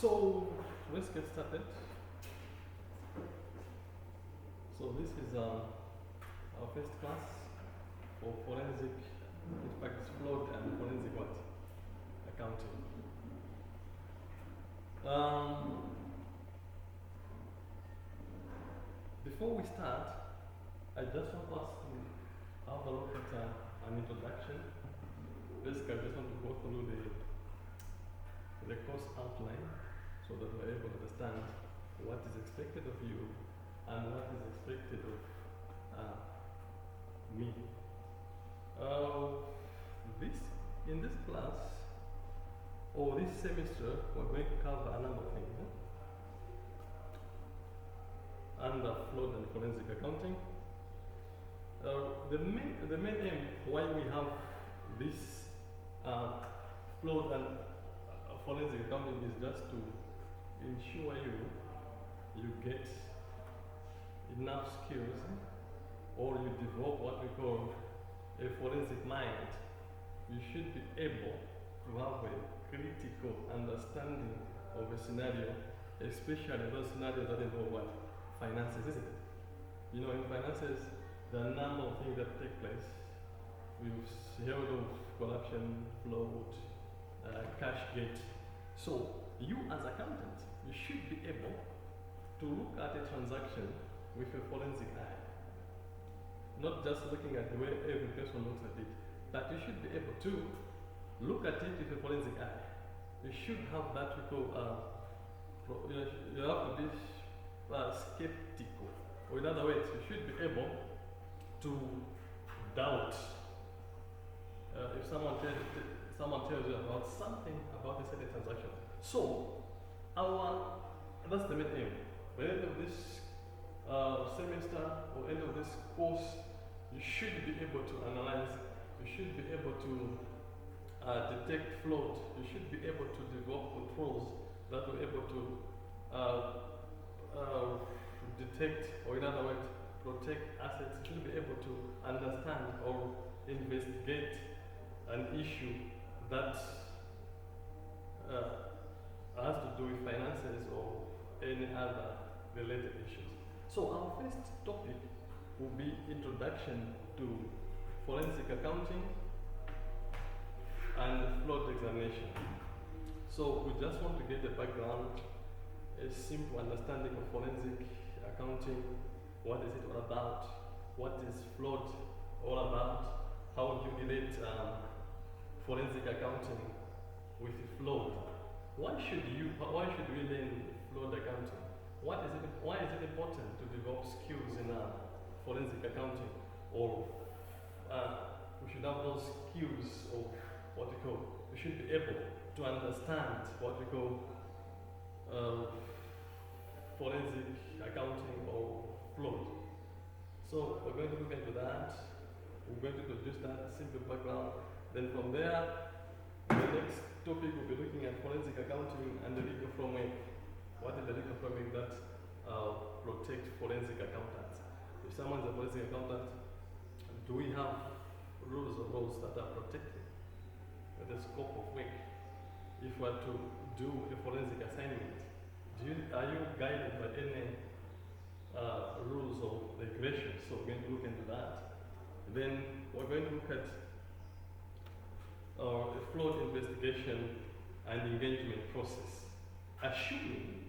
So let's get started. So this is our first class for forensic, in fact it's flood and forensic what? Accounting. Before we start, I just want us to have a look at an introduction. Basically, I just want to go through the course outline so that we're able to understand what is expected of you and what is expected of me. In this class, or this semester, we're going to cover a number of things. Under flood and forensic accounting. The main aim why we have this flood and forensic accounting is just to ensure you get enough skills or you develop what we call a forensic mind. You should be able to have a critical understanding of a scenario, especially those scenarios that involve what? Finances, isn't it? You know, in finances, there are a number of things that take place. We've heard of corruption, flood, cash gate. So, you as accountant, you should be able to look at a transaction with a forensic eye. Not just looking at the way every person looks at it, but you should be able to look at it with a forensic eye. You should have that we call, you have to be skeptical. Or in other words, you should be able to doubt if someone tells you about something about a certain transaction. So, that's the main aim. By the end of this semester or end of this course, you should be able to analyze, you should be able to detect fraud, you should be able to develop controls that are able to detect, or in other words, protect assets. You should be able to understand or investigate an issue that has to do with finances or any other related issues. So our first topic will be introduction to forensic accounting and flood examination. So we just want to get the background, a simple understanding of forensic accounting. What is it all about? What is flood all about? How do you relate forensic accounting with flood? Why should we learn flood accounting? Why is it important to develop skills in forensic accounting? Or we should have those skills of what we call, we should be able to understand what we call forensic accounting or flood. So we're going to look into that. We're going to introduce that simple background. Then from there, the next topic we'll be looking at forensic accounting and the legal framework. What is the legal framework that protects forensic accountants? If someone's a forensic accountant, do we have rules or laws that are protecting the scope of work? If we are to do a forensic assignment, are you guided by any rules or regulations? So we're going to look into that. Then we're going to look at a flood investigation and engagement process. Assuming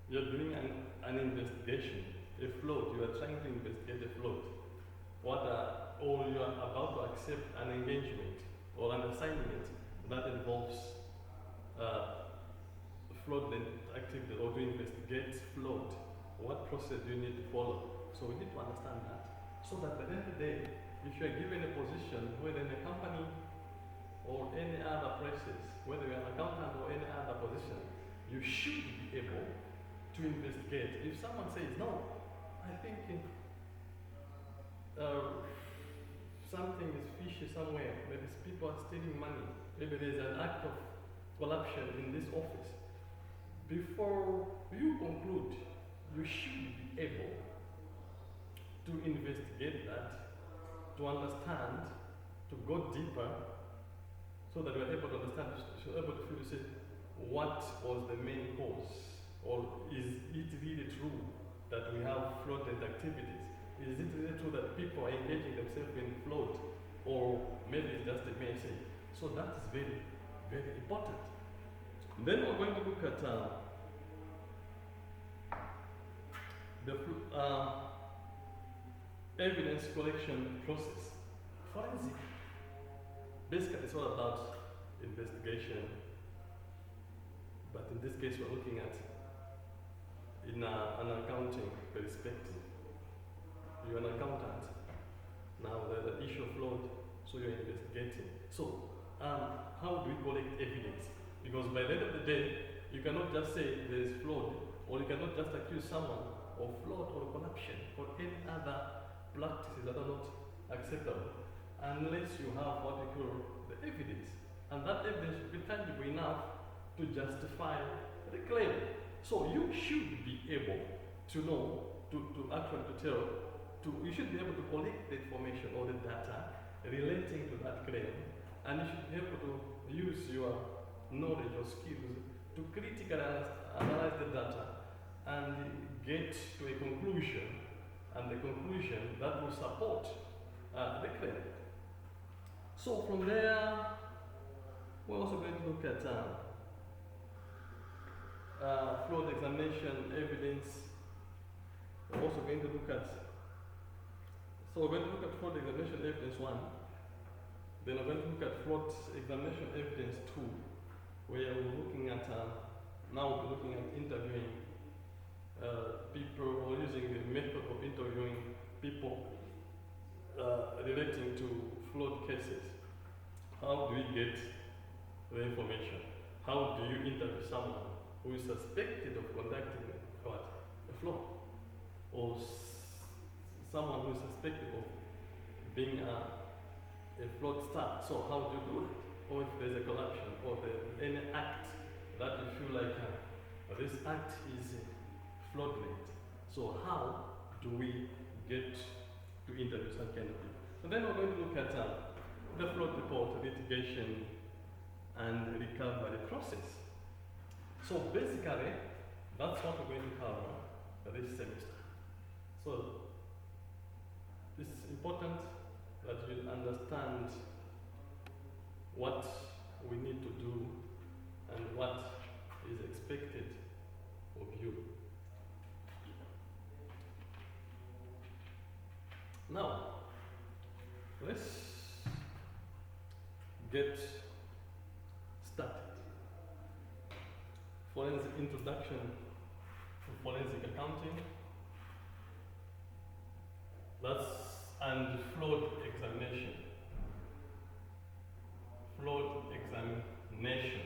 you're doing an investigation, a flood, you are trying to investigate a flood, or you are about to accept an engagement or an assignment that involves flood activity or to investigate flood, what process do you need to follow? So we need to understand that, so that at the end of the day, if you are given a position, whether in a company or any other places, whether you're an accountant or any other position, you should be able to investigate. If someone says, no, I think something is fishy somewhere, maybe people are stealing money, maybe there's an act of corruption in this office, before you conclude, you should be able to investigate that, to understand, to go deeper, so that we're able to understand, so able to say, what was the main cause, or is it really true that we have fraudulent activities? Is it really true that people are engaging themselves in fraud, or maybe it's just a message? So that is very, very important. Then we're going to look at the evidence collection process. Forensic, basically it's all about investigation, but in this case we're looking at in an accounting perspective. You're an accountant. Now there's an issue of fraud, so you're investigating. So how do we collect evidence? Because by the end of the day, you cannot just say there's fraud, or you cannot just accuse someone of fraud or corruption or any other practices that are not acceptable unless you have what we call the evidence. And that evidence should be tangible enough to justify the claim. So you should be able to know, to actually to tell, you should be able to collect the information or the data relating to that claim, and you should be able to use your knowledge or skills to critically analyze the data and get to a conclusion, and the conclusion that will support the claim. So from there, we're also going to look at fraud examination evidence. We're also going to look at, so we're going to look at fraud examination evidence 1. Then we're going to look at fraud examination evidence 2, where we're looking at, now we're looking at interviewing people, or using the method of interviewing people relating to fraud cases. How do we get the information? How do you interview someone who is suspected of conducting what? A fraud? Or someone who is suspected of being a fraudster? So how do you do it? Or if there's a corruption, or any act that you feel like this act is fraudulent. So how do we get to interview such kind of people? And then we're going to look at the fraud report, litigation, and recovery process. So basically, that's what we're going to cover this semester. So it's important that you understand what we need to do and what is expected of you. Now, let's get started. Forensic introduction to forensic accounting. And fraud examination. Fraud examination.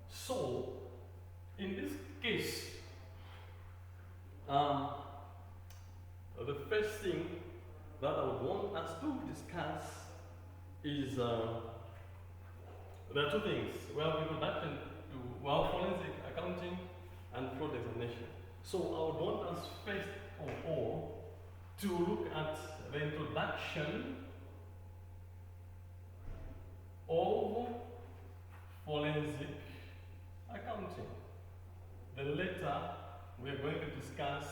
So, in this case, the first thing that I would want us to discuss is there are two things. We have introduction to forensic accounting and fraud examination. So I would want us first of all to look at the introduction of forensic accounting. The later we are going to discuss,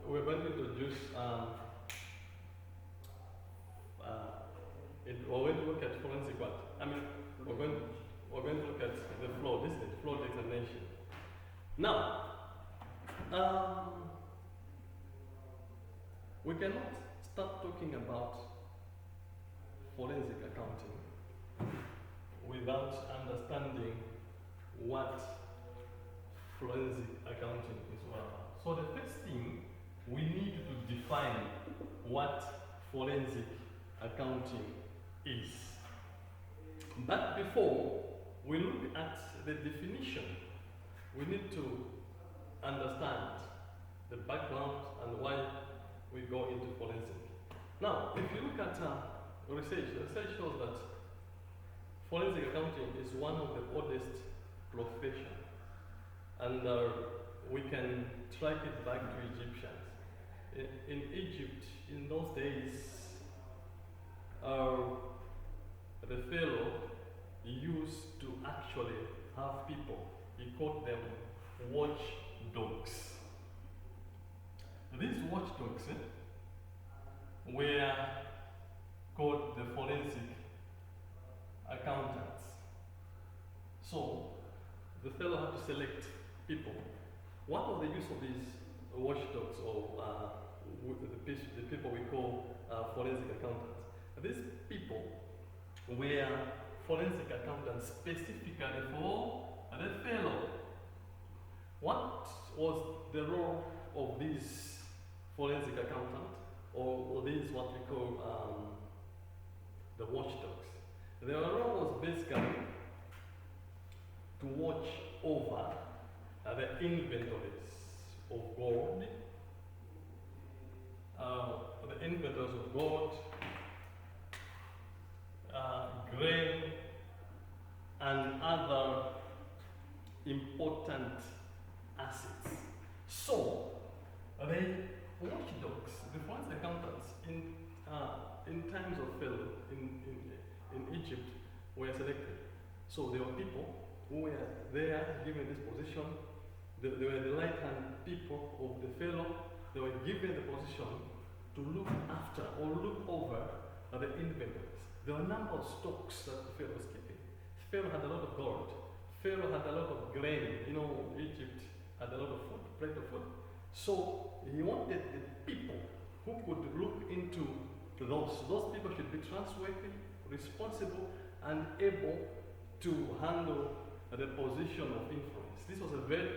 we're going to introduce we're going to look at forensic what? We're going to look at the fraud, isn't it? Fraud examination. Now, we cannot start talking about forensic accounting without understanding what forensic accounting is all about. So the first thing, we need to define what forensic accounting is. But before we look at the definition, we need to understand the background and why we go into forensic. Now, if you look at research shows that forensic accounting is one of the oldest professions, and we can track it back to Egyptians. In Egypt, in those days, the pharaoh used to actually have people. He called them watchdogs. These watchdogs were called the forensic accountants. So the fellow had to select people. What was the use of these watchdogs, or the people we call forensic accountants? These people were forensic accountants specifically for the fellow. What was the role of these forensic accountant, or these what we call the watchdogs? Their role was basically to watch over the inventories of gold, the inventories of gold, grain, and other important assets. So, the watchdogs, the forensic accountants in times of failure in Egypt were selected. So there were people who were there given this position. They were the right-hand people of the fellow. They were given the position to look after or look over the inventories. There were a number of stocks that the Pharaoh was keeping. Pharaoh had a lot of gold. Pharaoh had a lot of grain. You know, Egypt had a lot of food, plenty of food. So he wanted the people who could look into those. Those people should be trustworthy, responsible, and able to handle the position of influence. This was a very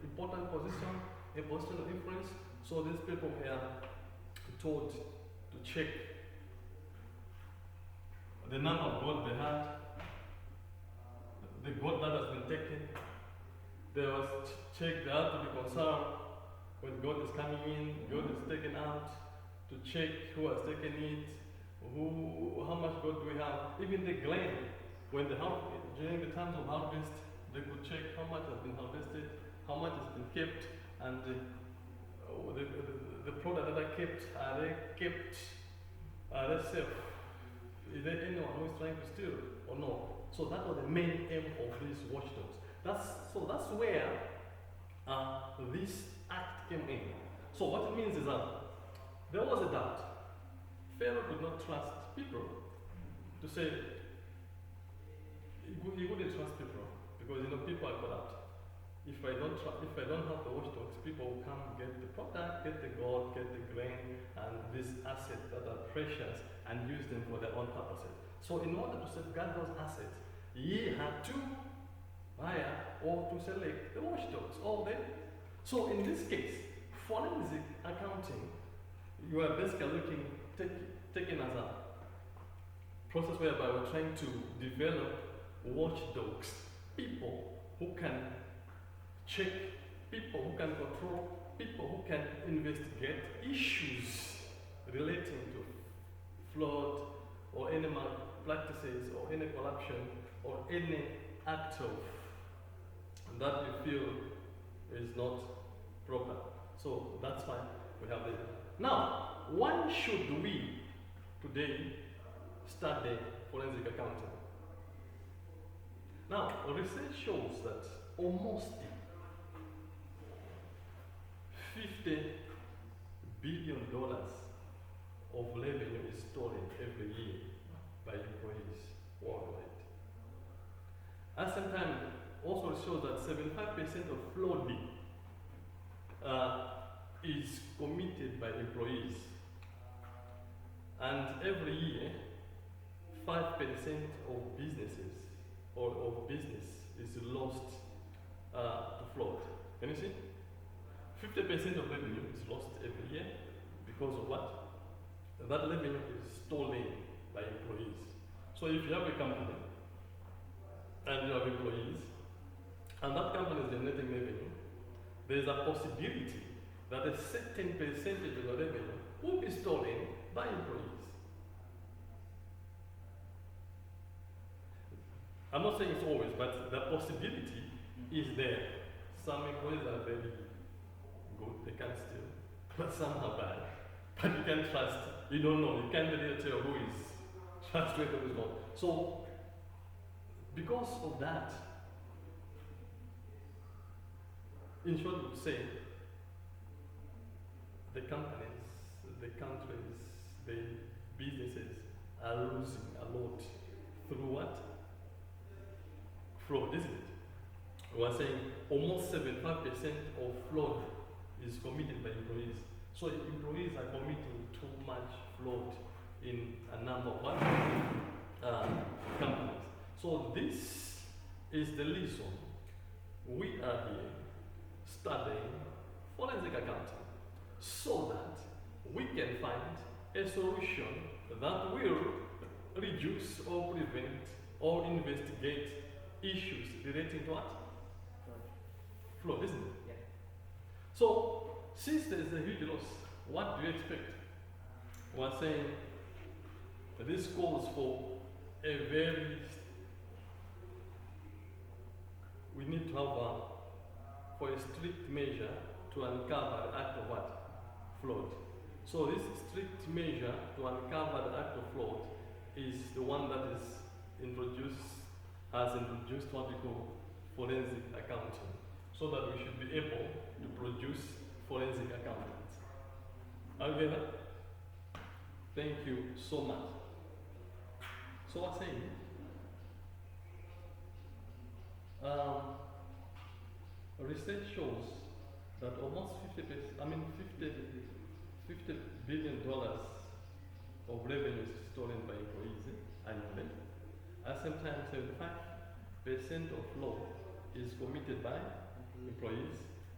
important position, a position of influence. So these people were told to check the number of gold they had, the gold that has been taken. They was check, they had to be concerned when gold is coming in, gold is taken out, to check who has taken it, how much gold do we have. Even the grain, when during the times of harvest, they could check how much has been harvested, how much has been kept, and the product that are kept, are they safe? Is there anyone who is trying to steal or no? So that was the main aim of these watchdogs. That's where this act came in. So what it means is that there was a doubt. Pharaoh could not trust people to say, he wouldn't trust people because people are corrupt. If I don't have the watchdogs, people will come get the product, get the gold, get the grain, and these assets that are precious, and use them for their own purposes. So in order to safeguard those assets, he had to hire or to select the watchdogs, all them. So in this case, forensic accounting, you are basically taken as a process whereby we're trying to develop watchdogs, people who can check, people who can control, people who can investigate issues relating to fraud or any malpractices or any corruption or any act of that we feel is not proper. So that's why we have it. Now, why should we today study forensic accounting? Now, research shows that almost $50 billion of revenue is stolen every year by employees worldwide. At the same time, also shows that 75% of frauding is committed by employees. And every year, 5% of businesses or of business is lost to fraud. Can you see? 50% of revenue is lost every year because of what? That revenue is stolen by employees. So if you have a company and you have employees and that company is generating revenue, there is a possibility that a certain percentage of the revenue will be stolen by employees. I'm not saying it's always, but the possibility is there. Some employees are very good, they can steal, but some are bad. But you can't trust, you don't know, you can't really tell who is trustworthy, who is not. So, because of that, in short, would say the companies, the countries, the businesses are losing a lot through what? Fraud, isn't it? We are saying almost 75% of fraud is committed by employees. So employees are committing too much fraud in a number of companies. So this is the reason we are here studying forensic accounting, so that we can find a solution that will reduce or prevent or investigate issues relating to what? Fraud, isn't it? Yeah. So, since there is a huge loss, what do you expect? We are saying that this calls for a very, we need to have for a strict measure to uncover the act of what? Fraud. So this strict measure to uncover the act of fraud is the one that is has introduced what we call forensic accounting, so that we should be able to produce forensic accountants. Are you together? Thank you so much. So what's saying? Research shows that almost 50 billion dollars of revenue is stolen by employees annually. At the same time, 75% of fraud is committed by employees.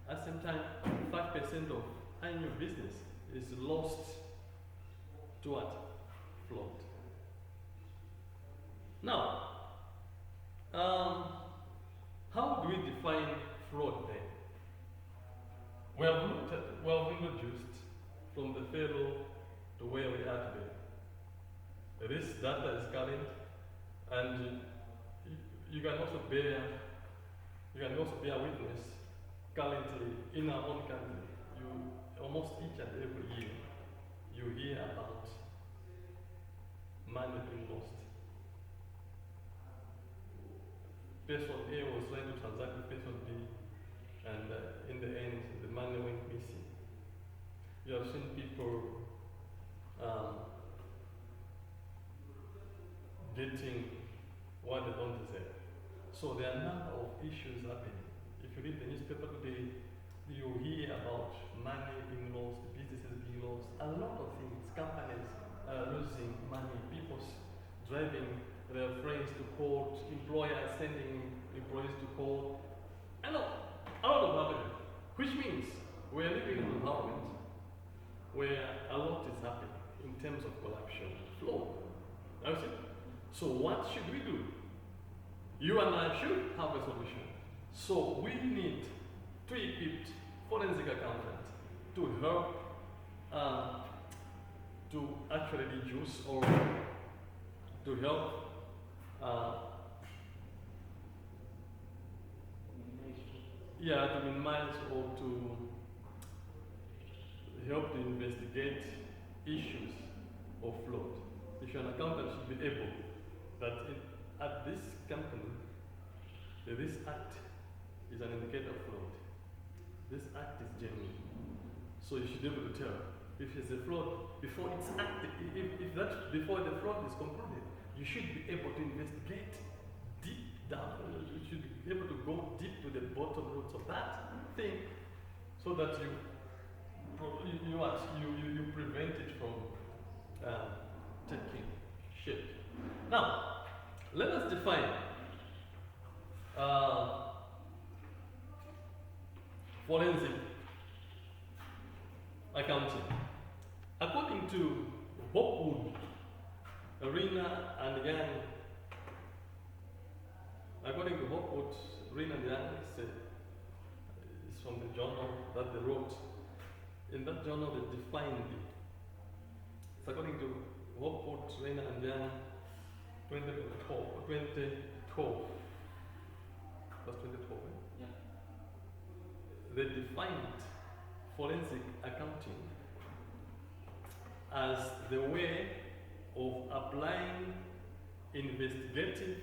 At the same time, 5% of annual business is lost to what? Fraud. Now, how do we define fraud then? We have introduced from the Pharaoh to where we are today. This data is current, and you can also bear witness currently in our own country. Almost each and every year you hear about money being lost. Person A was trying to transact with person B, and in the end the money went missing. You have seen people getting what they don't deserve. So there are a number of issues happening. If you read the newspaper today, you hear about money being lost, businesses being lost, a lot of things. Companies losing money, people driving their friends to court, employers sending employees to court. I know, a lot of happening, which means we are living in an environment where a lot is happening in terms of corruption, fraud. So what should we do? You and I should have a solution. So we need to equip forensic accountants to help to actually reduce or to help to minimize or to help to investigate issues of fraud. If you're an accountant, should be able that at this company, this act is an indicator of fraud. This act is genuine. So you should be able to tell if it's a fraud before it's acted. Before the fraud is concluded, you should be able to investigate deep down. You should be able to go deep to the bottom roots of that thing, so that you prevent it from taking shape. Now, let us define forensic accounting. According to Hopwood, Arena and Young, it's from the journal that they wrote. In that journal, they defined it. It's according to Hopwood, Arena and Young, 2012. That's 2012, eh? Yeah. They defined forensic accounting as the way of applying investigative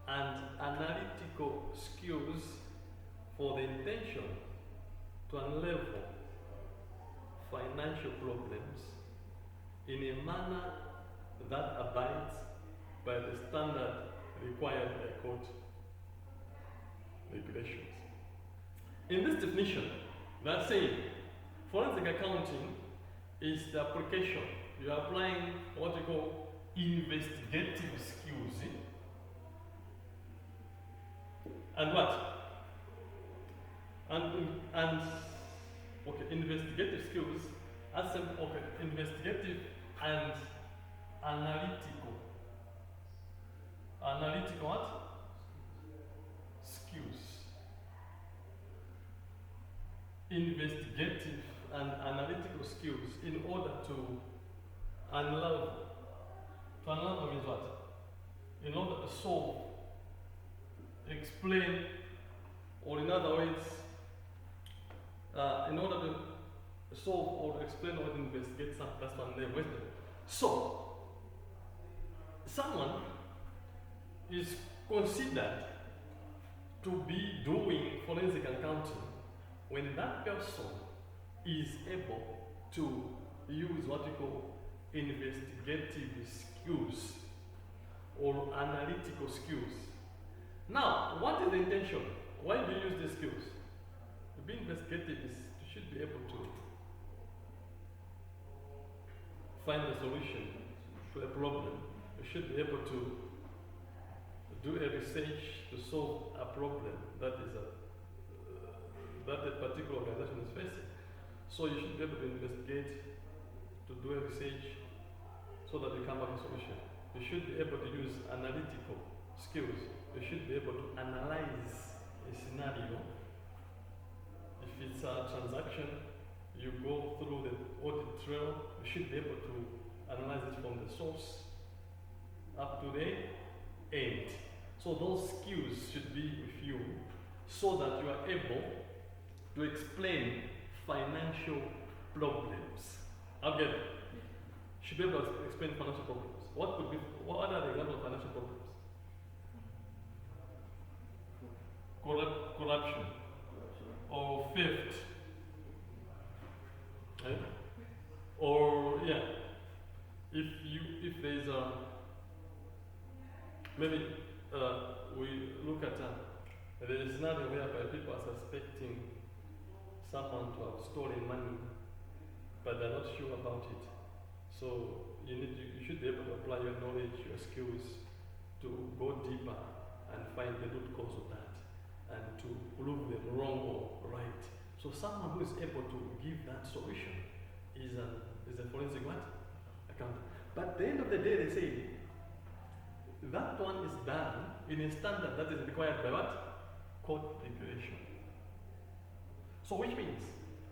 and analytical skills for the intention to unlevel financial problems in a manner that abides by the standard required by court regulations. In this definition, that's saying forensic accounting is the application. You are applying what we call investigative skills. And what? And okay, investigative skills as investigative and analytical. Analytical what? Skills. Investigative and analytical skills in order to unlevel. To unlevel means what? In order to solve, explain, or in other words, in order to solve or explain or investigate something, that's one name, wisdom. So, someone is considered to be doing forensic accounting when that person is able to use what we call investigative skills or analytical skills. Now, what is the intention? Why do you use these skills? To be investigative is you should be able to find a solution to a problem. You should be able to do a research to solve a problem that is that a particular organization is facing. So you should be able to investigate, to do a research, so that you come up with a solution. You should be able to use analytical skills. You should be able to analyze a scenario. If it's a transaction, you go through the audit trail. You should be able to analyze it from the source up to the end. So those skills should be with you so that you are able to explain financial problems. Again, should be able to explain financial problems. What are the examples of financial problems? Corruption or theft, right? Or yeah, if there is a maybe we look at there is a scenario whereby people are suspecting someone to have stolen money, but they're not sure about it. So you should be able to apply your knowledge, your skills to go deeper and find the root cause of that and to prove them wrong or right. So someone who is able to give that solution is a forensic what? Accountant. But at the end of the day, they say that one is done in a standard that is required by what? Court regulation. So which means,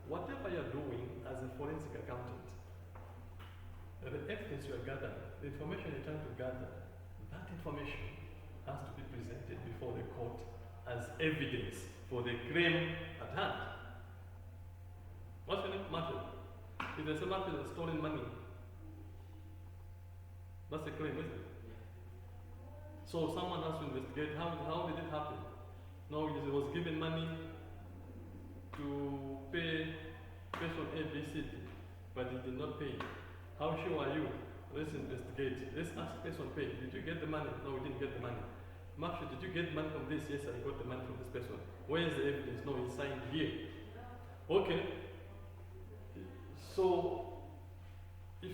whatever you're doing as a forensic accountant, the evidence you are gathering, the information you're trying to gather, that information has to be presented before the court as evidence for the claim at hand. What's your name? Matthew. If there's a Matthew that's stolen money, that's a claim, isn't it? So someone has to investigate how did it happen? No, he was given money to pay person A, B, C, D, but he did not pay. How sure are you? Let's investigate. Let's ask person pay. Did you get the money? No, we didn't get the money. Matthew, did you get money from this? Yes, I got the money from this person. Where is the evidence? No, it's signed here. Okay. So if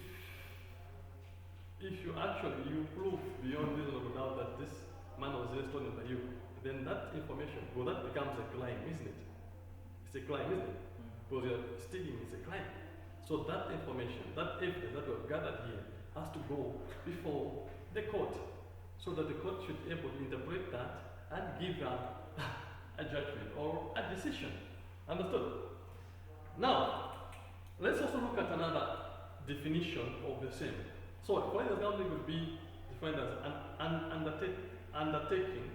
you actually prove beyond reasonable doubt that this man was really stolen by you, then that information, well, that becomes a crime, isn't it? It's a crime, isn't it? Because you're stealing, it's a crime. So that information, that evidence that we've gathered here has to go before the court, so that the court should be able to interpret that and give a judgment or a decision. Understood? Now, let's also look at another definition of the same. So, forensic accounting would be defined as an undertaking,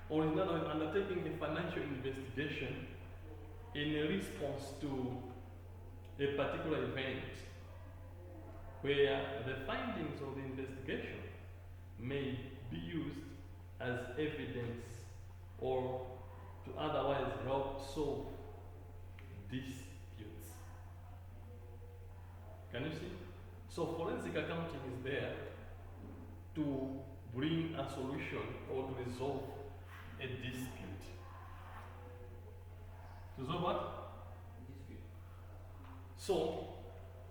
or in other words, undertaking a financial investigation in a response to a particular event where the findings of the investigation may be used as evidence or to otherwise help solve disputes. Can you see? So forensic accounting is there to bring a solution or to resolve a dispute. To resolve what? Dispute. So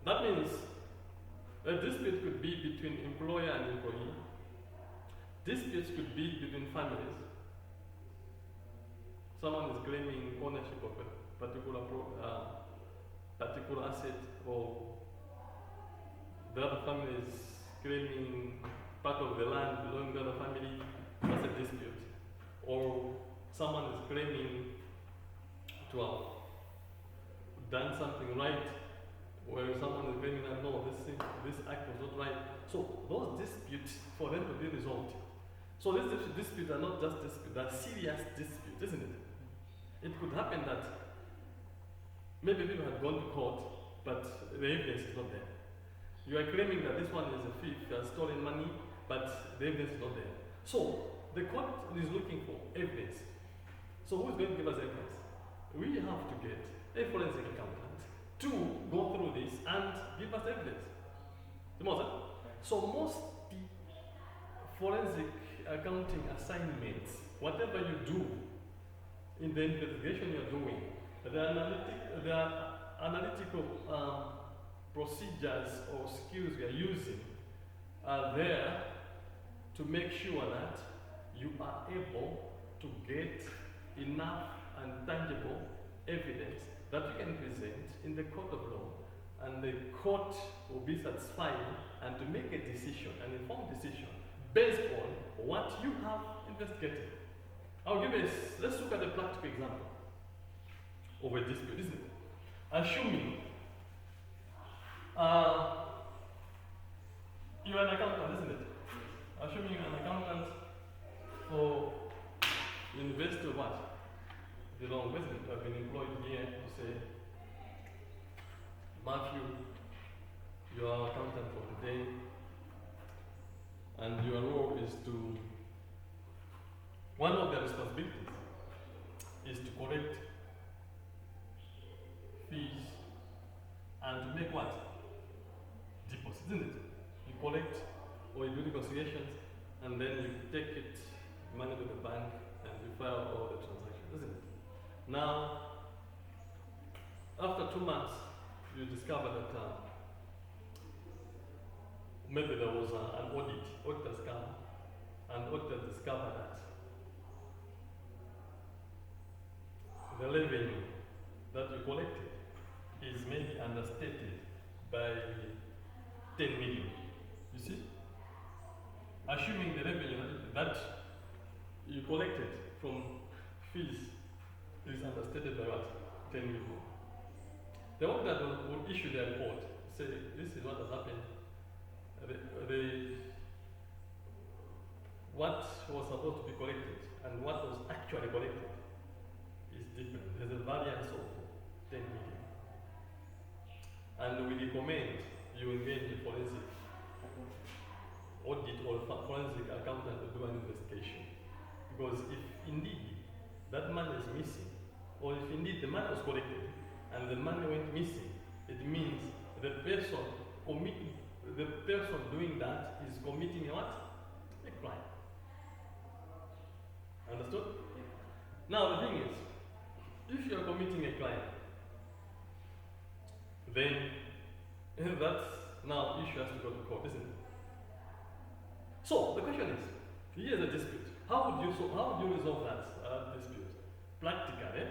that means a dispute could be between employer and employee. Disputes could be between families. Someone is claiming ownership of a particular asset, or the other family is claiming part of the land belonging to the other family. That's a dispute. Or someone is claiming to have done something right, where someone is claiming that no, this act was not right. So those disputes, for them to be resolved. So these disputes are not just disputes, they're serious disputes, isn't it? It could happen that maybe people had gone to court, but the evidence is not there. You are claiming that this one is a thief, he has stolen money, but the evidence is not there. So the court is looking for evidence. So who is going to give us evidence? We have to get a forensic accountant to go through this and give us evidence. So most forensic accounting assignments, whatever you do in the investigation you're doing, the analytical procedures or skills we are using are there to make sure that you are able to get enough and tangible evidence that you can present in the court of law, and the court will be satisfied and to make a decision, an informed decision, based on what you have investigated. I'll give you let's look at a practical example of a dispute, isn't it? Assuming you're an accountant, isn't it? Assuming you're an accountant for University of what? The long resident. I've been employed here to say, Matthew, you are accountant for today, and your role is to, one of the responsibilities is to collect fees and to make what? Deposits, isn't it? You collect or you do reconciliations, and then you take it, money to the bank, and you file all the transactions, isn't it? Now, after 2 months, you discover that maybe there was an audit. Auditors come, and auditors discover that the revenue that you collected is maybe understated by 10 million. You see? Assuming the revenue that you collected from fees is understated by what? 10 million. The auditor will issue their report, say, this is what has happened. What was supposed to be collected and what was actually collected is different. There's a variance of 10 million. And we recommend you engage a forensic audit or forensic accountant to do an investigation. Because if indeed that money is missing, or if indeed the money was collected and the money went missing, it means the person doing that is committing a what? A crime. Understood? Now the thing is, if you are committing a crime, then that's now issue has to go to court, isn't it? So the question is, here's a dispute. How would you resolve that dispute? Practically,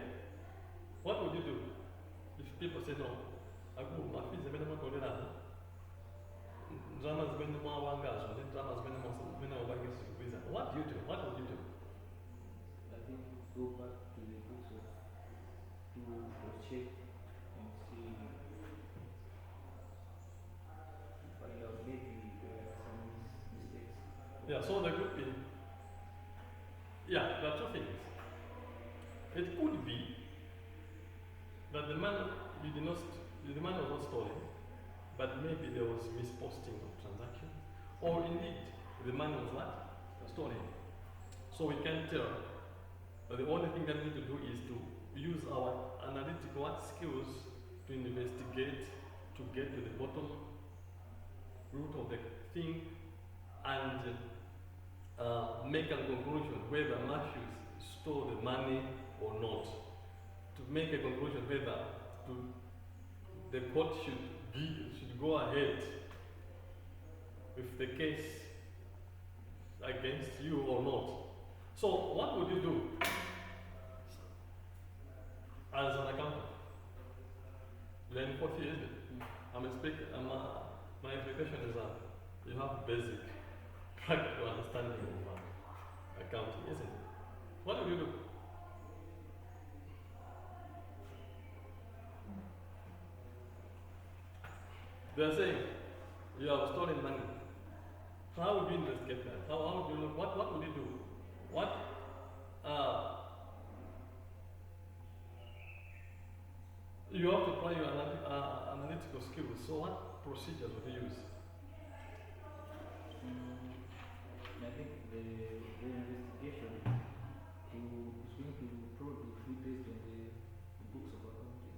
what would you do if people say no? My fees are minimum dramas minimum dramas minimum. What do you do? What would you do? I think go back to the books to check and see, find out maybe there are some mistakes. Yeah, so there could be. Yeah, there are two things. It could be that the money was not stolen, but maybe there was misposting of transactions, or indeed the money was what? Stolen. So we can't tell. But the only thing that we need to do is to use our analytical skills to investigate, to get to the bottom root of the thing, and make a conclusion whether Matthews stole the money or not. To make a conclusion whether the court should go ahead with the case against you or not. So what would you do as an accountant? You're in fourth year, isn't it? My expectation is that you have basic practical understanding of accounting, isn't it? What would you do? They are saying you have stolen money. How would you investigate that? How would you look? What would you do? What you have to apply your analytical skills. So what procedures would you use? I think the investigation is going to probably be based on the books of accounting.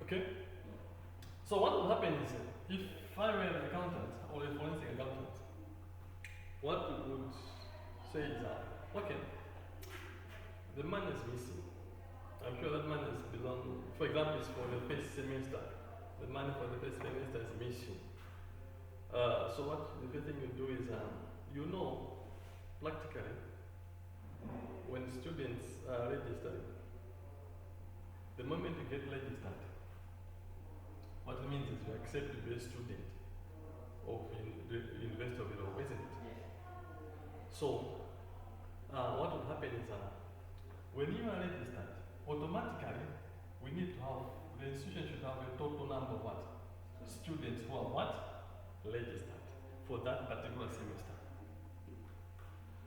Okay. So what will happen is, if I were an accountant or a forensic accountant, what we would say is that, okay, the money is missing. I'm sure that money is belong, for example, it's for the first semester. The money for the first semester is missing. So what the first thing you do is, practically, when students are registered, the moment you get registered, what it means is you accept to be a student of the University of Europe, isn't it? Yes. So, what will happen is when you are registered, automatically we need to have, the institution should have a total number of what? Students who are what? Registered for that particular semester.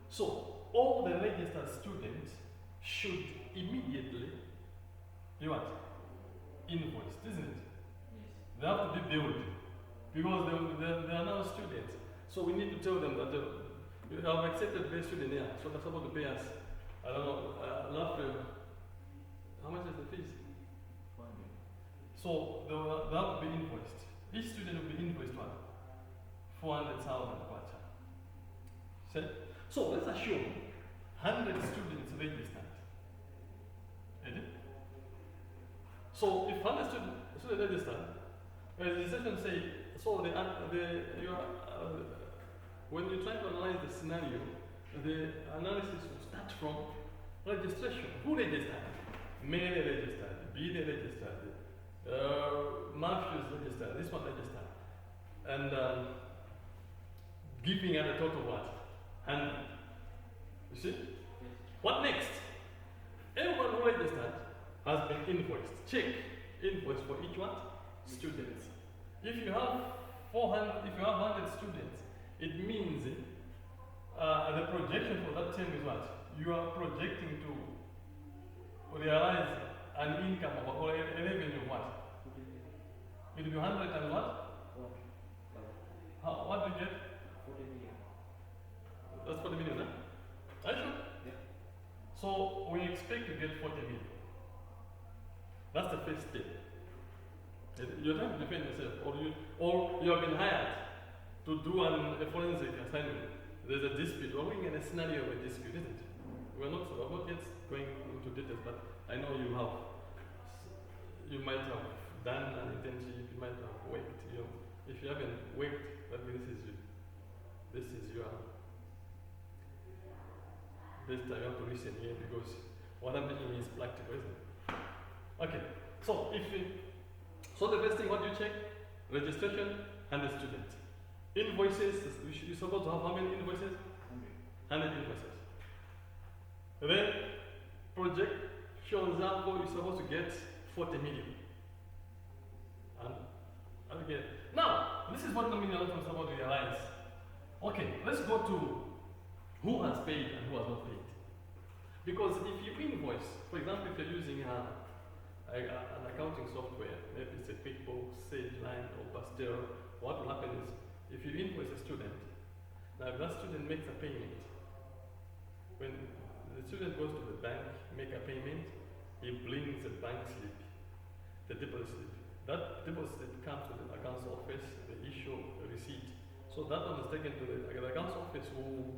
So, all the registered students should immediately be what? Invoiced, isn't it? They have to be billed because they are now students. So we need to tell them that you have accepted to be a student here, so they're supposed to pay us, I don't know, roughly, how much is the fees? So they have to be invoiced. Each student will be invoiced what? 400,000 per child. See? So let's assume 100 students registered. Ready? So if 100 students registered, registration say, so when you try to analyze the scenario, the analysis will start from registration. Who registered? Mary registered, B registered, Matthews registered, this one registered. And giving at a total what? 100. You see? What next? Everyone who registered has been invoiced. Check invoice for each one. Students. If you have 100 students, it means the projection for that term is what? You are projecting to realize an income or a revenue of what? It will be 100 and what? What do you get? 40 million. That's 40 million, huh? Are you sure? Yeah. So we expect to get 40 million. That's the first step. You're trying to defend yourself, or you have been hired to do a forensic assignment. There's a dispute. We're looking at a scenario of a dispute, isn't it? We're not yet going into details, but I know you might have done an internship, you might have worked. If you haven't worked, that means this is your best time. You have to listen here because what I'm making is practical, isn't it? Okay, so so the first thing, what do you check? Registration and the student. Invoices, you're supposed to have how many invoices? 100 invoices. Then, project shows up, you're supposed to get 40 million. And again, now, this is what the million is supposed to realize. Okay, let's go to who has paid and who has not paid. Because if you invoice, for example, if you're using an accounting software, maybe it's a QuickBooks, SageLine, or Pastel, what will happen is, if you invoice a student, now if that student makes a payment, when the student goes to the bank, make a payment, he brings a bank slip, the deposit slip. That deposit slip comes to the accounts office, they issue a receipt. So that one is taken to the accounts office who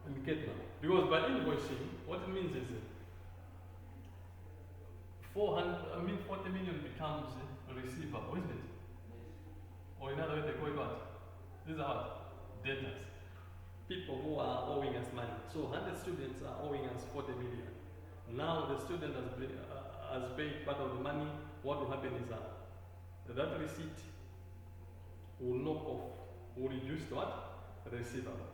indicate now. Because by invoicing, what it means is 40 million becomes receivable, isn't it? Or in other words, they call it what? These are what? Debtors. People who are owing us money. So 100 students are owing us 40 million. Now the student has paid part of the money. What will happen is that receipt will knock off, will reduce to what? The receivable.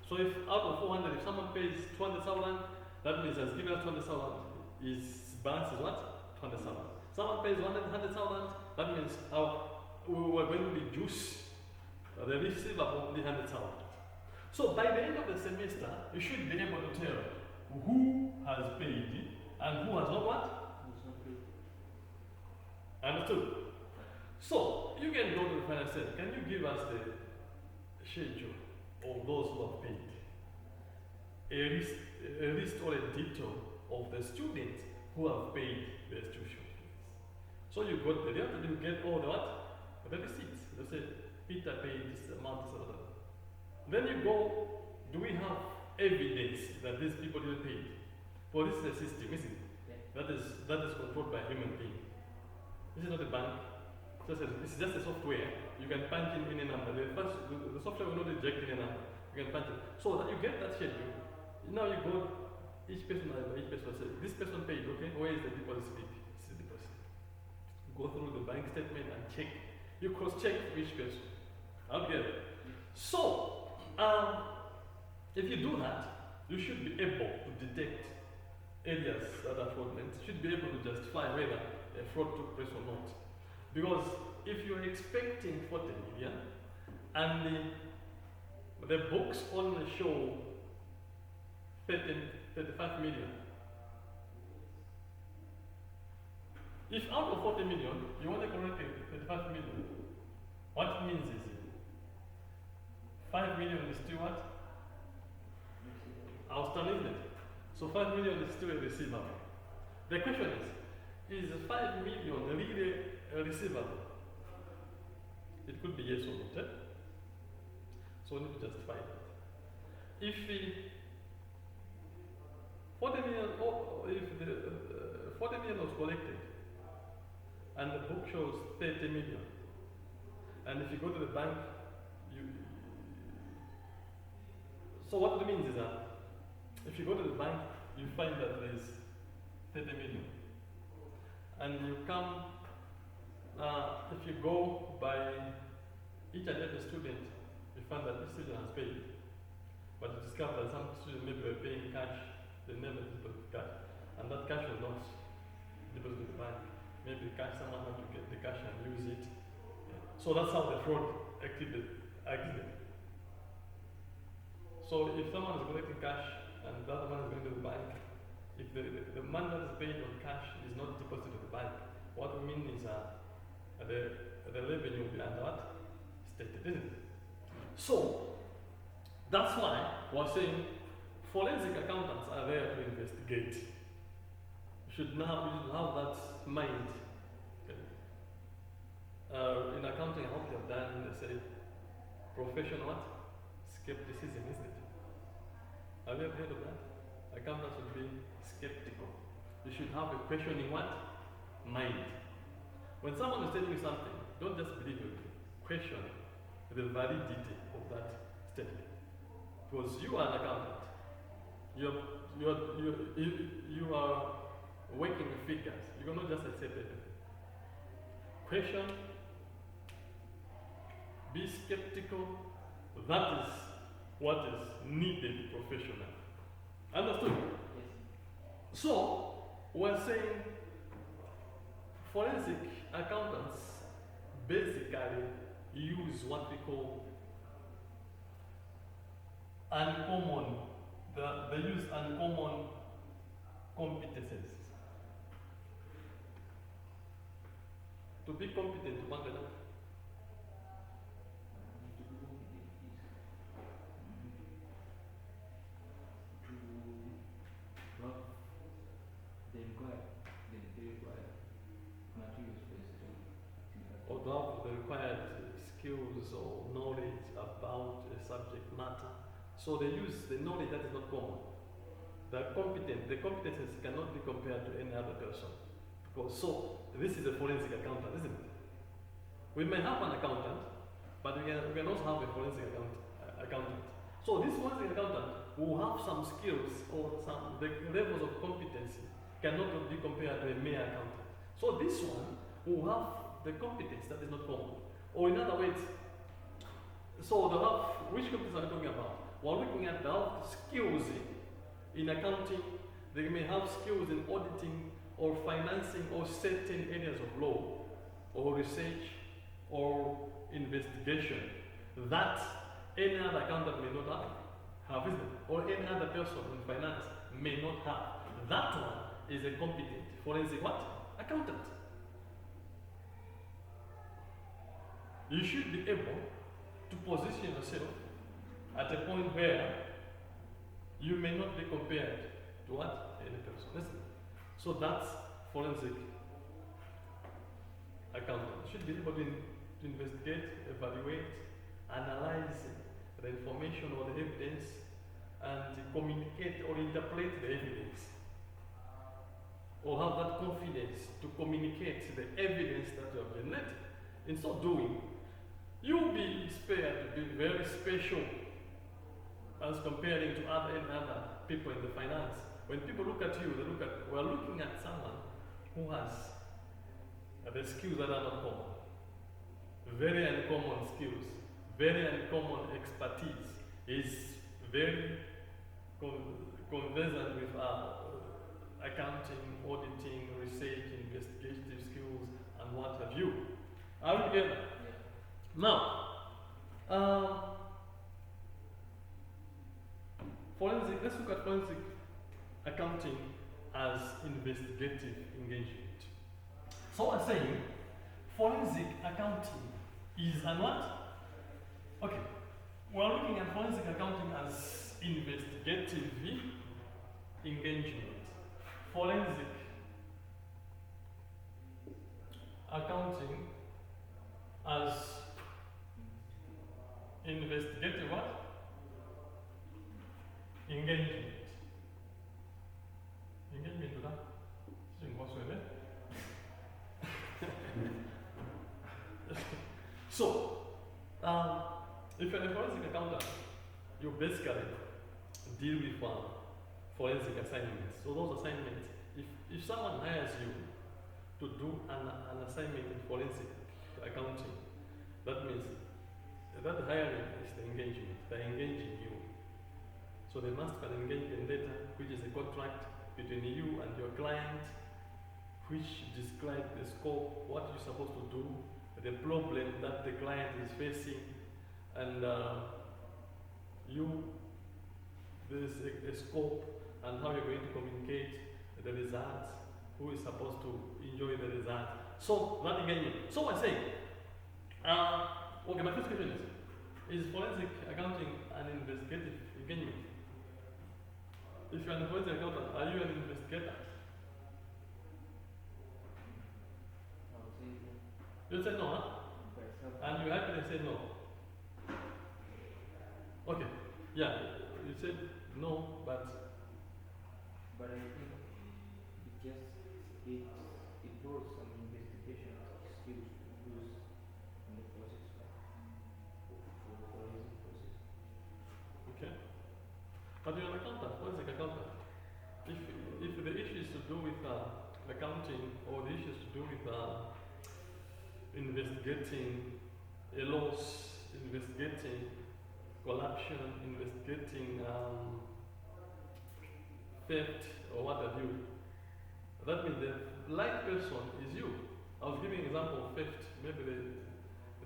So if out of 400, if someone pays 200,000, that means has given us 200,000, his balance is what? 200,000. Someone pays 100,000, that means we were going to reduce the receivable 100,000. So by the end of the semester, you should be able to tell who has paid and who has not what? Understood? So you can go to the finance center. Can you give us the schedule of those who have paid? A list or a detail of the students who have paid their tuition fees. So you got the letter, you get all the what? The receipts. They say Peter paid this amount, this amount. Then you go, do we have evidence that these people didn't pay? For this is a system, isn't it? Yeah. That is controlled by a human being. This is not a bank. It's just a software. You can punch in any number. The software will not reject any number. You can punch it. So that you get that schedule. Now you go, each person says, this person paid, okay? Where is the deposit slip? It's the deposit. Go through the bank statement and check. You cross-check for each person. Okay. So, if you do that, you should be able to detect areas that are fraudulent. You should be able to justify whether a fraud took place or not. Because if you're expecting 40 million and the books only show 35 million, if out of 40 million you want to collect 35 million, what it means is 5 million is still what? Outstanding, isn't it? So 5 million is still a receivable. The question is 5 million really a receivable? It could be yes or no. Eh? So we need to justify that. If 40 million, or if the 40 million was collected and the book shows 30 million, and if you go to the bank, so what it means is that if you go to the bank, you find that there is 30 million. And you come, if you go by each and every student, you find that each student has paid. But you discover that some students maybe were paying cash, they never deposited cash. And that cash was not deposited to the bank. Maybe someone had to get the cash and use it. So that's how the fraud acted. So if someone is collecting cash and the other one is going to the bank, if the money that is paid on cash is not deposited to the bank, what we mean is the revenue will be under what? Stated, isn't it? So that's why we're saying forensic accountants are there to investigate. You should have that mind. Okay. In accounting, I hope you have done, they say, professional what? Skepticism, isn't it? Have you ever heard of that? Accountants should be skeptical. You should have a questioning what? Mind. When someone is telling you something, don't just believe it. Question the validity of that statement. Because you are an accountant. You are working with figures. You cannot just accept everything. Question. Be skeptical. That is what is needed professionally. Understood? Yes. So, we're saying forensic accountants basically use what we call uncommon, they use uncommon competences. To be competent to bank account. skills or knowledge about a subject matter. So they use the knowledge that is not common. The competences cannot be compared to any other person. Because so this is a forensic accountant, isn't it? We may have an accountant, but we can also have a forensic accountant. So this forensic accountant will have some skills or some the levels of competency cannot be compared to a mere accountant. So this one will have the competence that is not common. Or in other words, so they have, which competence are we talking about? We're looking at the skills in accounting. They may have skills in auditing or financing or certain areas of law or research or investigation that any other accountant may not have, isn't it? Or any other person in finance may not have. That one is a competent forensic what? Accountant. You should be able to position yourself at a point where you may not be compared to what? Any person. Listen. So that's forensic accountant. You should be able to investigate, evaluate, analyze the information or the evidence and communicate or interpret the evidence. Or have that confidence to communicate the evidence that you have generated. In so doing, you'll be spared to be very special as comparing to any other people in the finance. When people look at you, we're looking at someone who has the skills that are not common. Very uncommon skills, very uncommon expertise, is very conversant with accounting, auditing, research, investigative skills, and what have you. Are we together? Yeah. Now, forensic, let's look at forensic accounting as investigative engagement. So I'm saying forensic accounting is an what? Okay, we're looking at forensic accounting as investigative engagement. Forensic accounting as investigative what? Engagement. Engagement to that? So, if you're a forensic accountant, you basically deal with forensic assignments. So those assignments, if someone hires you to do an assignment in forensic accounting, that means that hiring is the engagement. They're engaging you. So they must have an engagement letter, which is a contract between you and your client, which describes the scope, what you're supposed to do, the problem that the client is facing, and there's a scope and how you're going to communicate the results, who is supposed to enjoy the results. So that engagement. So I say, okay, my first question is forensic accounting an investigative engagement? If you're an forensic accountant, are you an investigator? I would say yeah. You said no, huh? And you happily said no. Okay, yeah, you said no, but I think it brought some investigation skills to use in the process for the forensic process. okay. But you're an accountant, forensic accountant. If the issue is to do with accounting, or the issue is to do with investigating a loss, investigating corruption, investigating theft, or what have you, that means the right person is you. I was giving an example of theft. Maybe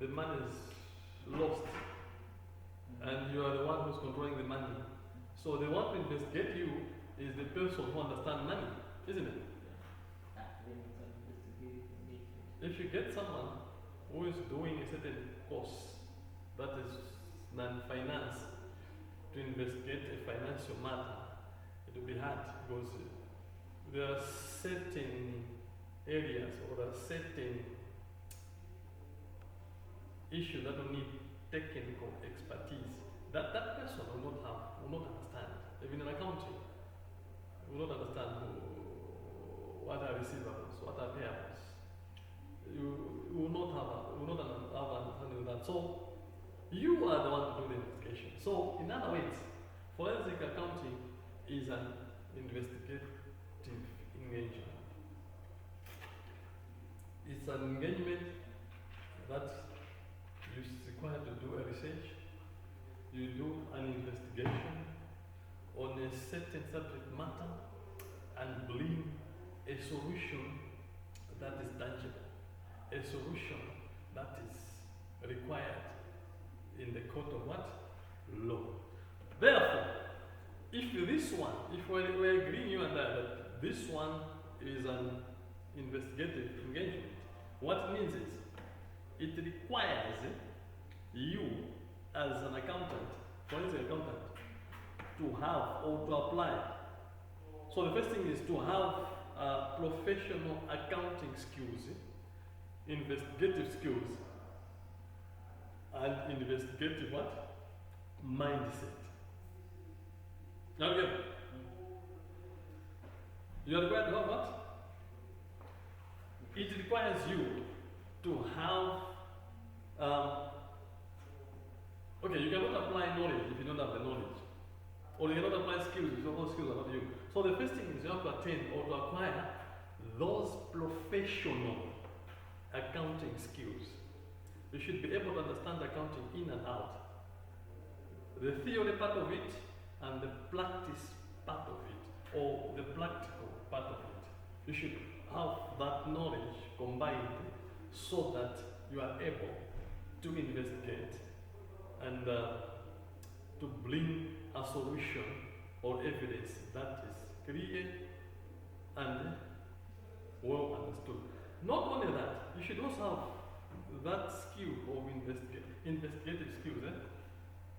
the money is lost, and you are the one who's controlling the money. So the one to investigate you is the person who understands money, isn't it? Then it's an investigative engagement. If you get someone who is doing a certain course that is non-finance to investigate a financial matter, it will be hard because there are certain areas or there are certain issue that will need technical expertise, that person will not understand. Even in accounting, will not understand what are receivables, what are payables. You will not have an understanding of that. So you are the one to do the investigation. So in other words, forensic accounting is an investigative engagement. It's an engagement that you is required to do a research. You do an investigation on a certain subject matter and bring a solution that is tangible, a solution that is required in the court of what? Law. Therefore, if we're agreeing you and I that this one is an investigative engagement, what it means is it requires you as an accountant, forensic accountant, to have or to apply. So the first thing is to have professional accounting skills, investigative skills, and investigative what? Mindset. Now again, you are required to have what? It requires you to have, okay, you cannot apply knowledge if you don't have the knowledge. Or you cannot apply skills if all skills are not you. So the first thing is you have to attain or to acquire those professional accounting skills. You should be able to understand accounting in and out. The theory part of it and the practice part of it, or the practical part of it. You should have that knowledge combined so that you are able to investigate and to bring a solution or evidence that is clear and well understood. Not only that, you should also have that skill of investigative skills.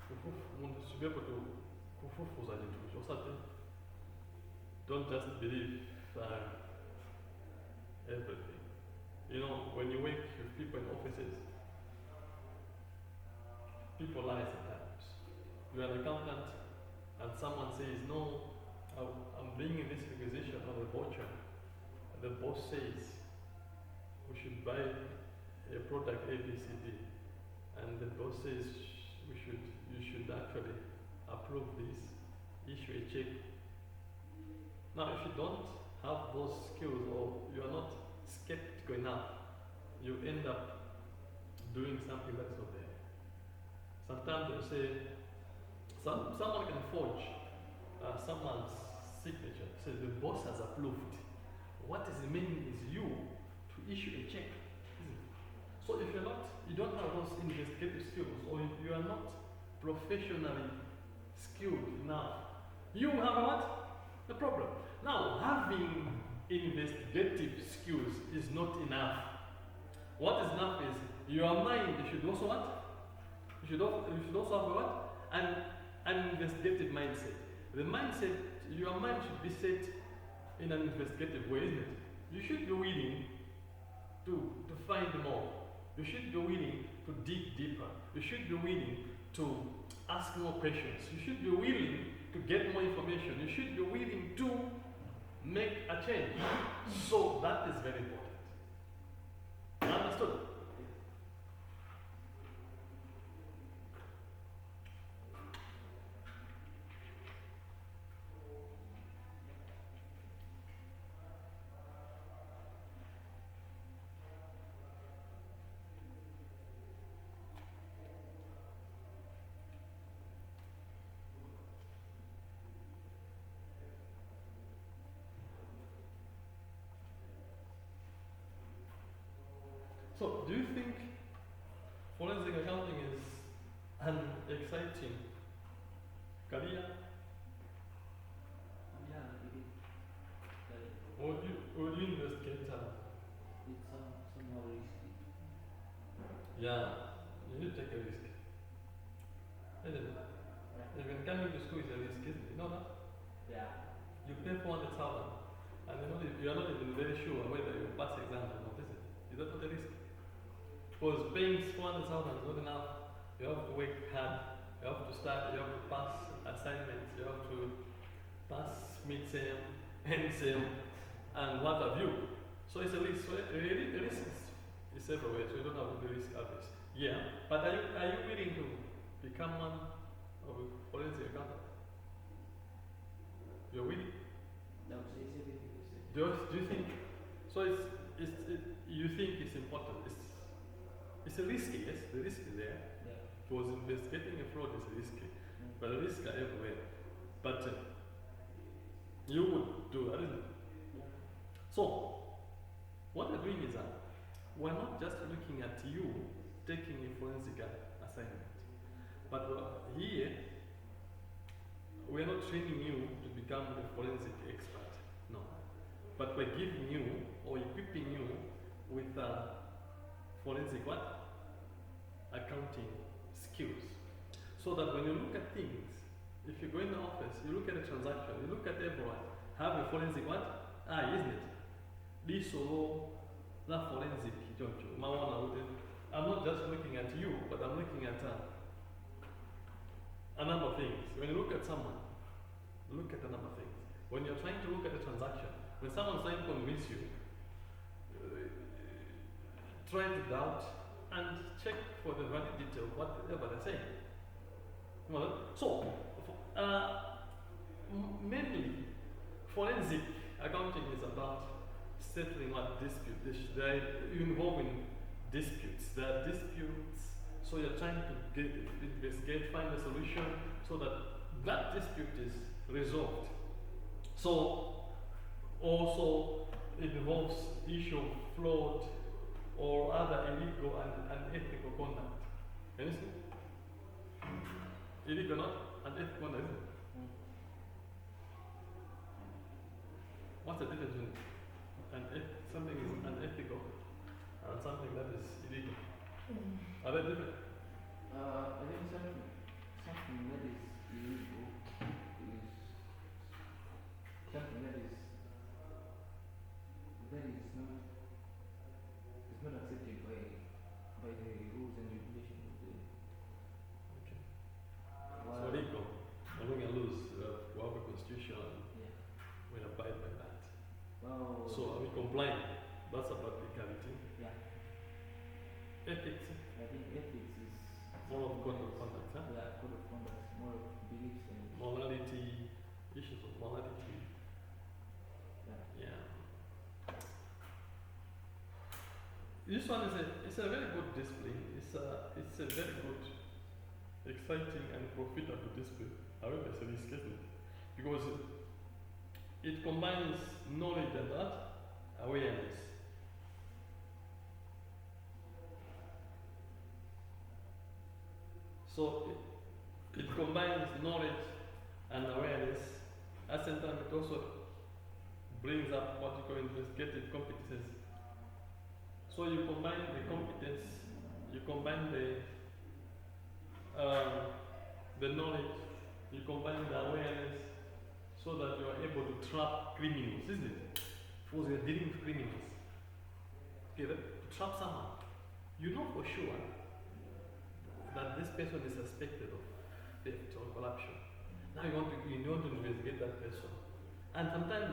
You should be able to don't just believe everything. You know, when you work with people in offices, people lie sometimes. You are an accountant and someone says, no, I'm bringing this requisition on a voucher. The boss says, we should buy a product ABCD. And the boss says, you should actually approve this, issue a check. Now, if you don't have those skills or you are not skeptical enough, you end up doing something that's not there. Sometimes they say, someone can forge someone's signature, say the boss has approved. What is meaning is you to issue a check. So if you don't have those investigative skills, or you are not professionally skilled enough, you have what? The problem. Now, having investigative skills is not enough. What is enough is your mind should also what? You should also have what? An investigative mindset. The mindset, your mind should be set in an investigative way, isn't it? You should be willing to find more. You should be willing to dig deeper. You should be willing to ask more questions. You should be willing to get more information. You should be willing to make a change. So that is very important. Understood? So, do you think forensic accounting is an exciting career? Yeah, it is. Would you investigate? It's somehow risky. Yeah, you need to take a risk. Isn't it? Right. Even coming to school is a risk, isn't it? You know that? Yeah. You pay 400,000 and you are not even very sure whether you pass exam or not, is it? Is that not a risk? Because paying 400,000 is not enough. You have to work hard. You have to start. You have to pass assignments. You have to pass mid-term, end-term, and what have you. So it's a risk. So a risk is everywhere. So you don't have to risk others. Yeah. But are you willing to become one of a forensic accountant? You're willing? I would say 70%. Do you think? So you think it's important? It's a risky. Yes, the risk is there. Yeah. Because investigating a fraud is risky, but the risks are everywhere. But you would do that, isn't it? Yeah. So what we're doing is that we're not just looking at you taking a forensic assignment, but here we're not training you to become a forensic expert. No, but we're giving you or equipping you with forensic what? Accounting skills. So that when you look at things, if you go in the office, you look at a transaction, you look at everyone, have a forensic what? Isn't it? This or that forensic, I'm not just looking at you, but I'm looking at a number of things. When you look at someone, look at a number of things. When you're trying to look at a transaction, when someone's trying to convince you, try to doubt and check for the validity of whatever they're saying. Well, so, mainly, forensic accounting is about settling what dispute. They're involving disputes. There are disputes, so you're trying to investigate, find a solution so that that dispute is resolved. So, also, it involves issue of fraud or other illegal and unethical conduct. Can you see? Illegal not unethical conduct, isn't it? What's the difference between something is unethical and something that is illegal? Are they different? I think something that is illegal is something that is not accepted by the rules and regulations of the. Okay. While- So legal. And we can lose. We have a constitution. Yeah. We abide by that. Well. So are we complying? That's about legality. Yeah. Ethics. I think ethics is More of code of conduct, huh? Yeah, code of conduct, more of beliefs and Morality. Issues of morality. yeah. Yeah. This one is a very good discipline. It's a very good, exciting and profitable discipline. However, it's a risk, isn't it? Because it combines knowledge and that awareness. So it combines knowledge and awareness. At the same time, it also brings up what you call investigative competences. So you combine the competence, you combine the knowledge, you combine the awareness, so that you are able to trap criminals, isn't it? Because you're dealing with criminals. Okay, to trap someone, you know for sure that this person is suspected of theft or corruption. Now you want to investigate that person. And sometimes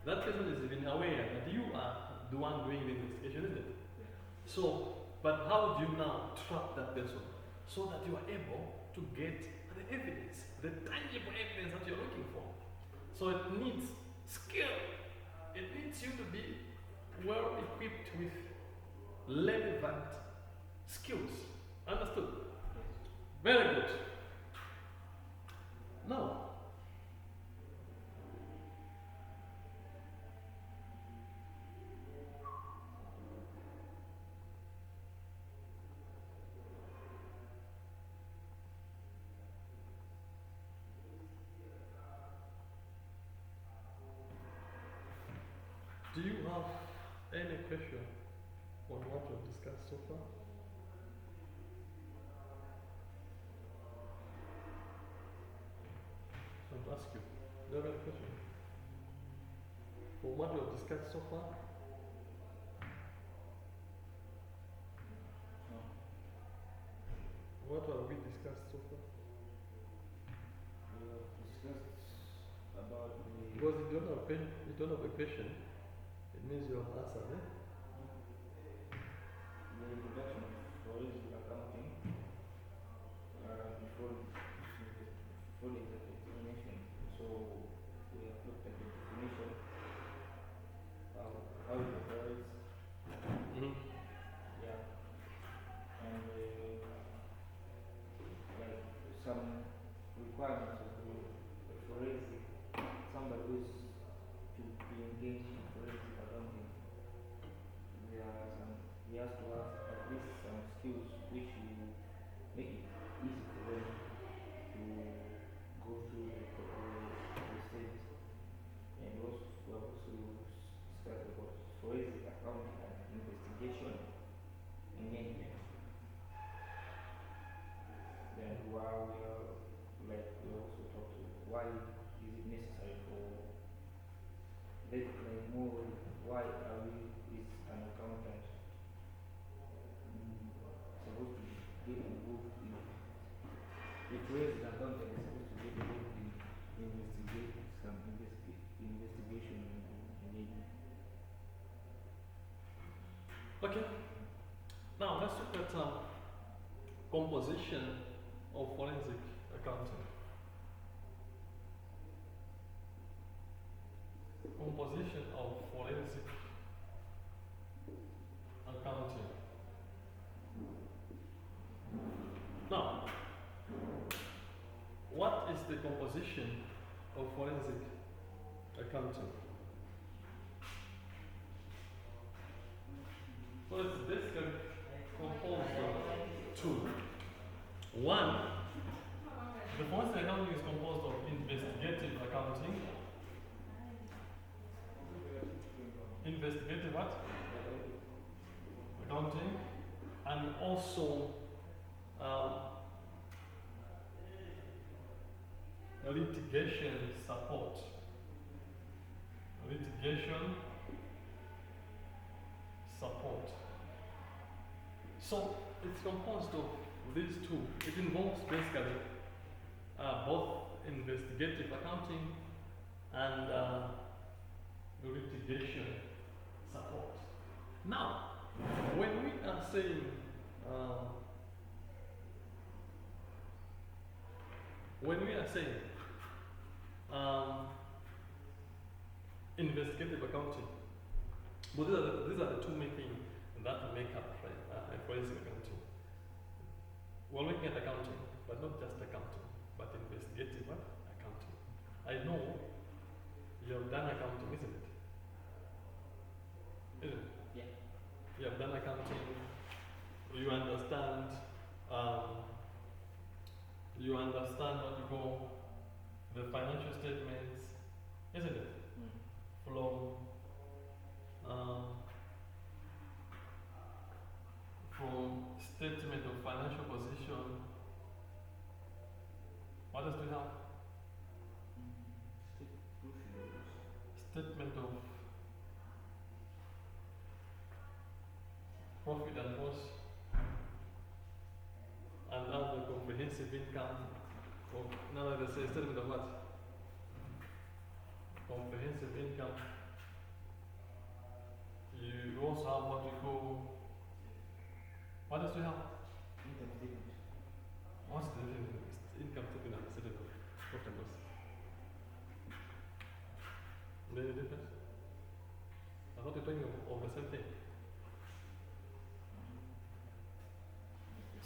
that person is even aware that you are the one doing the investigation, isn't it? Yeah. So, but how do you now trap that person so that you are able to get the evidence, the tangible evidence that you're looking for? So it needs skill. It needs you to be well equipped with relevant skills. Understood? Very good. Now, do you have any question on what we've discussed so far? I'll ask you. Do you have any question? On what we've discussed so far? What have we discussed so far? We have discussed about the Because you don't have you don't have a question, it means you have answered, eh? introduction of forensic accounting before the examination. So we have looked at the definition, how it operates, Mm-hmm. yeah, and like some requirements of the forensic, somebody who is to be engaged in forensic accounting. There are some, he has to have at least some skills which will make it easy for them to go through the stages. And also, we have also discussed about forensic accounting and investigation engagement. Then while we are like we also talked about why is it necessary for like more why are we is an accountant supposed to get involved in if we as an accountant is supposed to get involved in investigation and engagement. Okay. Now let's look at composition of forensic accounting. Composition of forensic accounting. Now, what is the composition of forensic accounting? Well, it's basically composed of two. One, the forensic accounting is composed of investigative accounting. Investigative what? Accounting, and also litigation support. Litigation support. So it's composed of these two. It involves basically both investigative accounting and litigation support. Now, when we are saying investigative accounting, but these are the two main things that make up forensic accounting. We're looking at accounting, but not just accounting, but investigative accounting. I know you have done accounting, isn't it? Isn't it? Yeah. You have done accounting. You understand. You understand what you call the financial statements, isn't it? From statement of financial position. What else do we have? Statement of profit and loss, and now the comprehensive income. Now they say statement of what? Comprehensive income. You also have what we call. What else do you have? Income statement. What's the income statement and statement of profit and loss? Any difference? I thought you're talking of the same thing.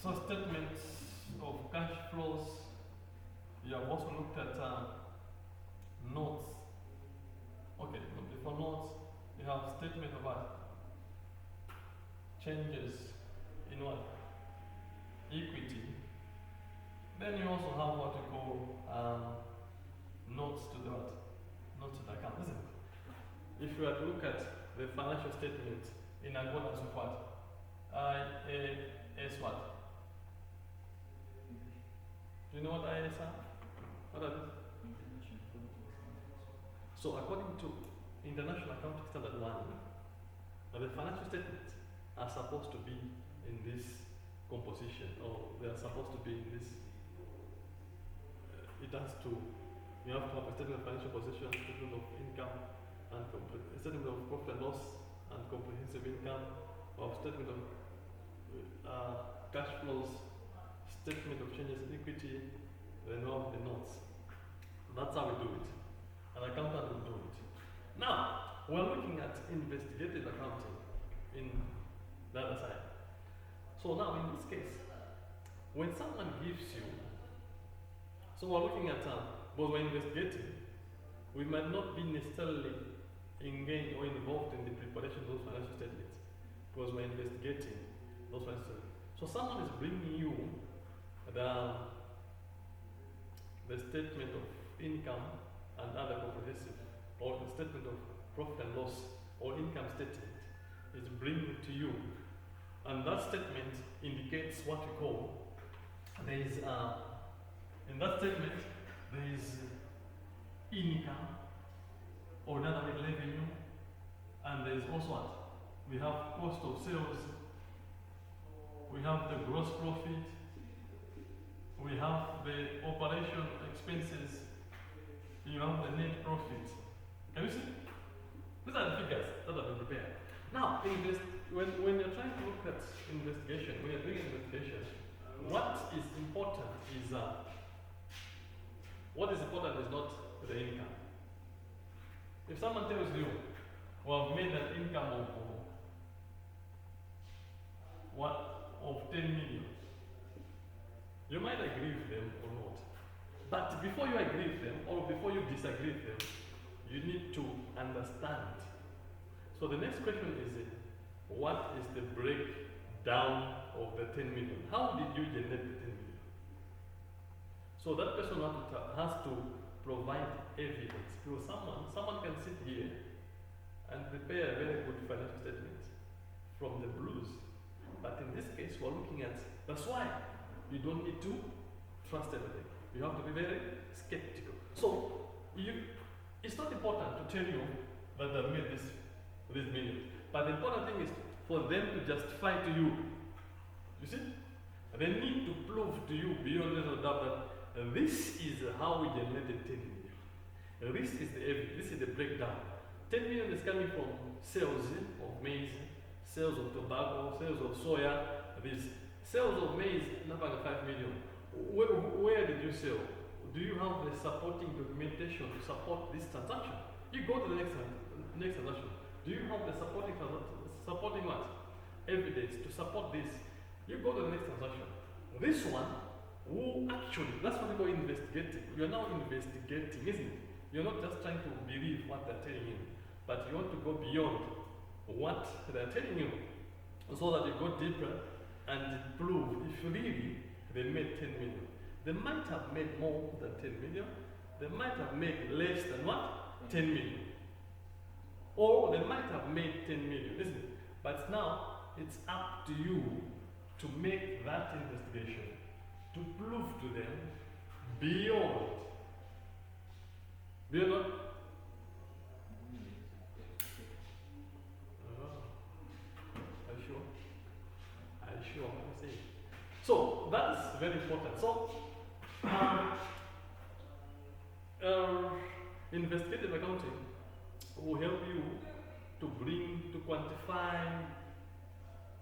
So statements of cash flows. You have also looked at notes. Okay, before notes, you have statement of what? Changes in what? Equity. Then you also have what we call notes to the what? Notes to the account, isn't it? If you were to look at the financial statement in accordance with what? IAS what? Do you know what IAS are? What are these? International accounting standards. So according to International Accounting Standard 1, the financial statements are supposed to be in this composition, or they are supposed to be in this. It has to. You have to have a statement of financial position, statement of income, and a statement of profit and loss and comprehensive income, or statement of cash flows, statement of changes in equity, then all the notes. That's how we do it. An accountant will do it. Now, we're looking at investigative accounting in the other side. So now, in this case, when someone gives you, so we're looking at, but we're investigating, we might not be necessarily engaged or involved in the preparation of those financial statements, because we're investigating those financial statements. So someone is bringing you the statement of income and other comprehensive, or the statement of profit and loss, or income statement is bringing to you, and that statement indicates what we call, there is in that statement there is income, or another way revenue, and there is also what? We have cost of sales, we have the gross profit, we have the operation expenses, you have the net profit. Can you see? These are the figures that have been prepared. Now, when you're trying to look at investigation, when you're doing investigation, what is important is not the income. If someone tells you, well, I've made an income of of 10 million, you might agree with them or not. But before you agree with them, or before you disagree with them, you need to understand. So the next question is, what is the breakdown of the 10 million? How did you generate the 10 million? So that person has to provide evidence. Because someone can sit here and prepare a very good financial statement from the blues. But in this case, we're looking at, that's why you don't need to trust everything. You have to be very skeptical. So it's not important to tell you that they've made this million. But the important thing is for them to justify to you. You see? They need to prove to you beyond a doubt that this is how we generated 10 million. This is the evidence, this is the breakdown. 10 million is coming from sales of maize, sales of tobacco, sales of soya. This sales of maize, number 5 million. Where did you sell? Do you have the supporting documentation to support this transaction? You go to the next transaction. Do you have the supporting what? Evidence to support this? You go to the next transaction. This one, that's what we call investigating. You're now investigating, isn't it? You're not just trying to believe what they're telling you, but you want to go beyond what they're telling you, so that you go deeper and prove if really they made 10 million. They might have made more than 10 million. They might have made less than what? 10 million. Or they might have made 10 million, isn't it? But now it's up to you to make that investigation, to prove to them beyond. Beyond. Are you sure? Are you sure? I'm saying. So that's very important. So investigative accounting will help you to quantify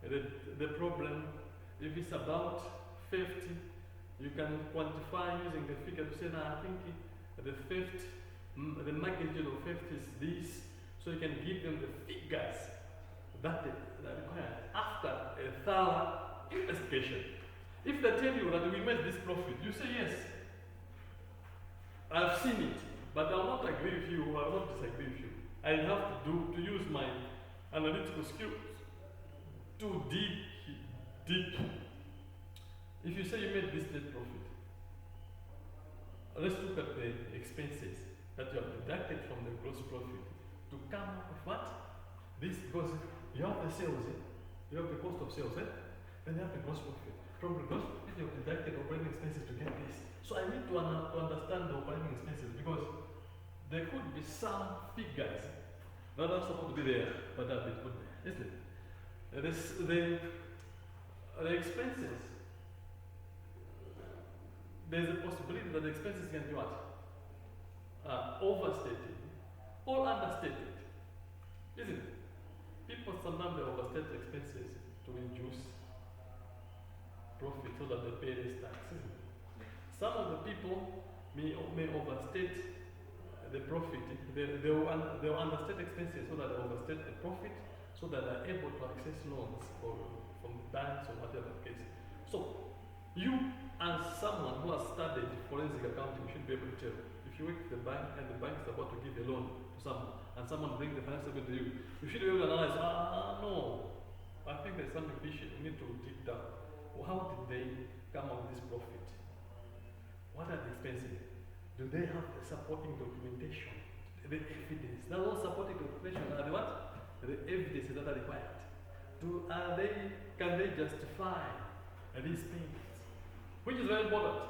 the problem. If it's about 50, you can quantify using the figure to say, now I think the theft, the magnitude of theft is this, so you can give them the figures that are required after a thorough investigation. If they tell you that we made this profit, you say yes, I've seen it, but I will not agree with you, or I will not disagree with you. I have to use my analytical skills to dig deep. If you say you made this net profit, let's look at the expenses that you have deducted from the gross profit to come up with what? This, because you have the sales, you have the cost of sales, then you have the gross profit. From the gross profit, you have deducted operating expenses to get this. So I need to understand the operating expenses, because there could be some figures that are supposed to be there, but that bit put there, isn't it? the expenses, there's a possibility that the expenses can be what? Overstated or understated, isn't it? People sometimes they overstate expenses to reduce profit so that they pay less tax, isn't it? Some of the people may overstate the profit, they'll understate expenses so that they overstate the profit so that they're able to access loans from banks or whatever the case. So, you as someone who has studied forensic accounting should be able to tell. If you work at the bank and the bank is about to give a loan to someone and someone brings the financial bill to you, you should be able to analyze, no, I think there's something fishy, we need to dig down. Well, how did they come up with this profit? What are the expenses? Do they have the supporting documentation? The evidence? Now, all supporting documentation are the what? The evidences that are required. Can they justify these payments? Which is very important.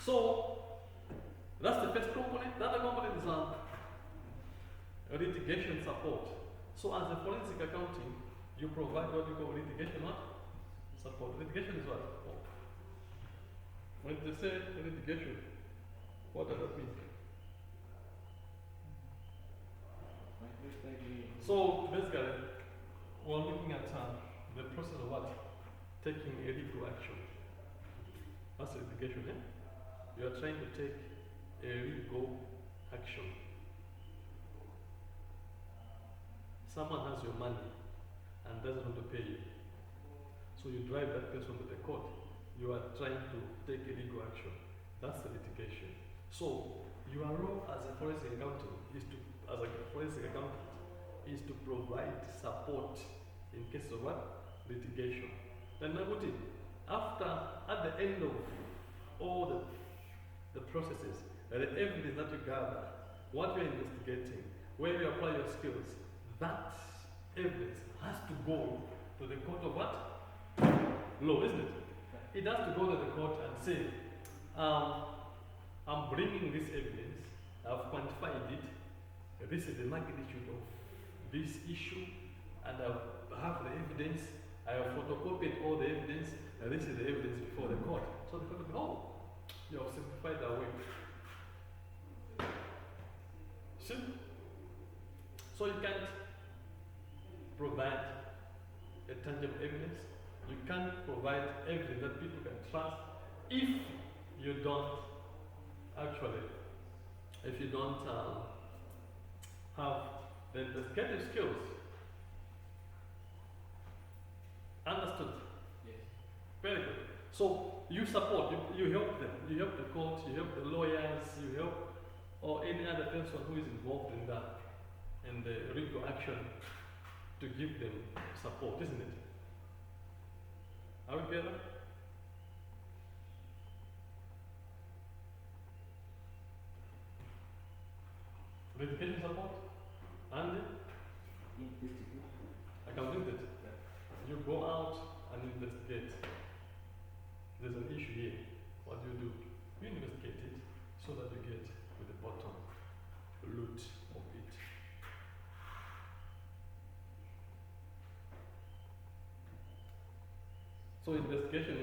So, that's the first component. The other component is litigation support. So, as a forensic accounting, you provide what you call litigation support. Litigation is what? When they say litigation, what does that mean? So basically, we're looking at the process of what? Taking a legal action. That's litigation, eh? You are trying to take a legal action. Someone has your money and doesn't want to pay you. So you drive that person to the court. You are trying to take a legal action. That's the litigation. So your role as a forensic accountant is to provide support in case of what? Litigation. Then at the end of all the processes, the evidence that you gather, what you're investigating, where you apply your skills, that evidence has to go to the court of what? Law, isn't it? It has to go to the court and say, I'm bringing this evidence, I've quantified it, this is the magnitude of this issue, and I have the evidence, I have photocopied all the evidence, and this is the evidence before the court. So the court will go, oh, you have simplified that way. See? So you can't provide a tangible evidence, you can't provide evidence that people can trust if you don't have the investigative skills. Understood? Yes. Very good. So you support, you help them, you help the court, you help the lawyers, you help or any other person who is involved in that, in the legal action, to give them support, isn't it? Are we together? Litigation support? And I can read it. You go out and investigate. There's an issue here. What do? You investigate it so that you get to the bottom root of it. So investigation,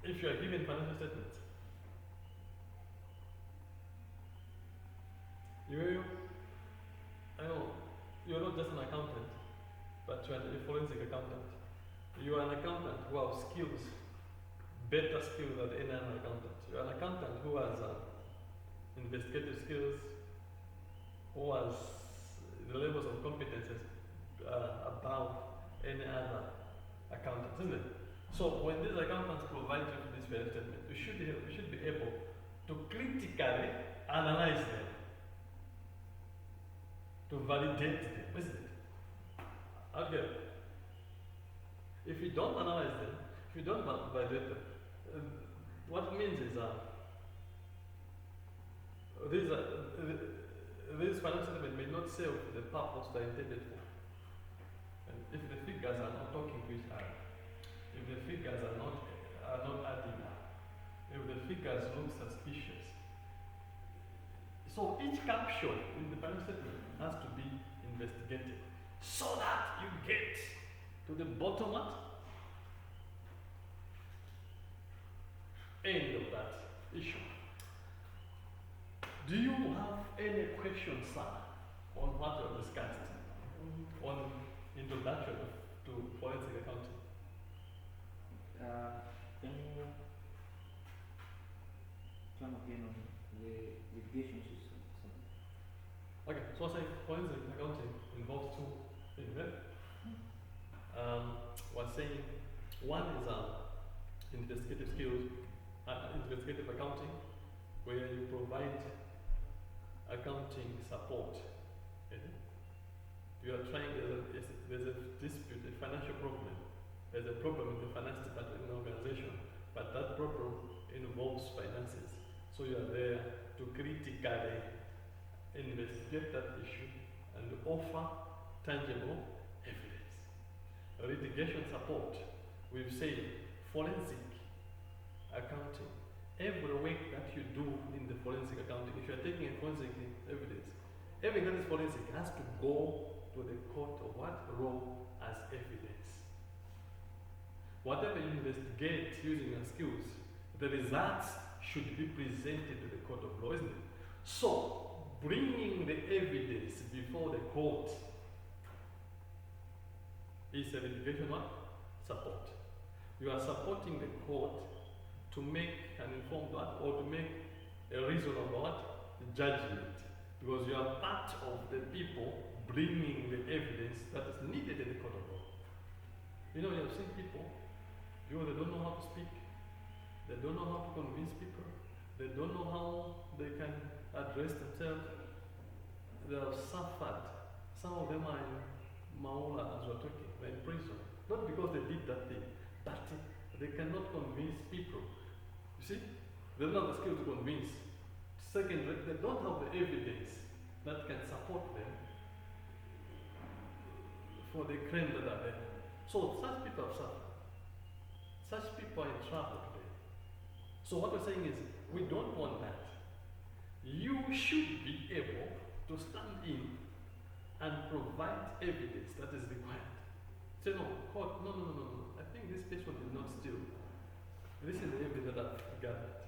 if you are given financial statements, I know, you're not just an accountant, but you're a forensic accountant. You are an accountant who has skills, better skills than any other accountant. You're an accountant who has investigative skills, who has the levels of competences above any other accountant, isn't it? So when these accountants provide you with this fair statement, you should be able to critically analyze them, to validate them, isn't it? Okay. If you don't analyze them, if you don't validate them, what it means is these financial statements may not serve the purpose they are intended for. And if the figures are not talking to each other, if the figures are not adding up, if the figures look suspicious, so each caption in the financial statement has to be investigated so that you get to the bottom what? End of that issue. Do you have any questions, sir, on what we have discussed on introduction to forensic accounting? Can you come again on the litigation system? Okay, so I say forensic accounting involves two things, right? We're saying one is investigative skills, investigative accounting, where you provide accounting support. Okay? You are trying, there's a dispute, a financial problem. There's a problem in the finance department in the organization, but that problem involves finances. So you are there to critically investigate that issue and offer tangible evidence. Litigation support, we've said forensic accounting. Every work that you do in the forensic accounting, if you are taking a forensic evidence, everything that is forensic has to go to the court of what? Law as evidence. Whatever you investigate using your skills, the results should be presented to the court of law, isn't it? So, bringing the evidence before the court is a litigation what? Support. You are supporting the court to make an informed what? Or to make a reasonable what? Judgment. Because you are part of the people bringing the evidence that is needed in the court of law. You know, you have seen people, they don't know how to speak, they don't know how to convince people, they don't know how they can address themselves. They have suffered. Some of them are in Maula, as we're talking, they're in prison. Not because they did that thing, but they cannot convince people. You see? They don't have the skill to convince. Second, they don't have the evidence that can support them for the claim that are there. So such people have suffered. Such people are in trouble today. So what we're saying is, we don't want that. You should be able to stand in and provide evidence that is required. Say, no, court, no. I think this patient is not still. This is the evidence that I've gathered.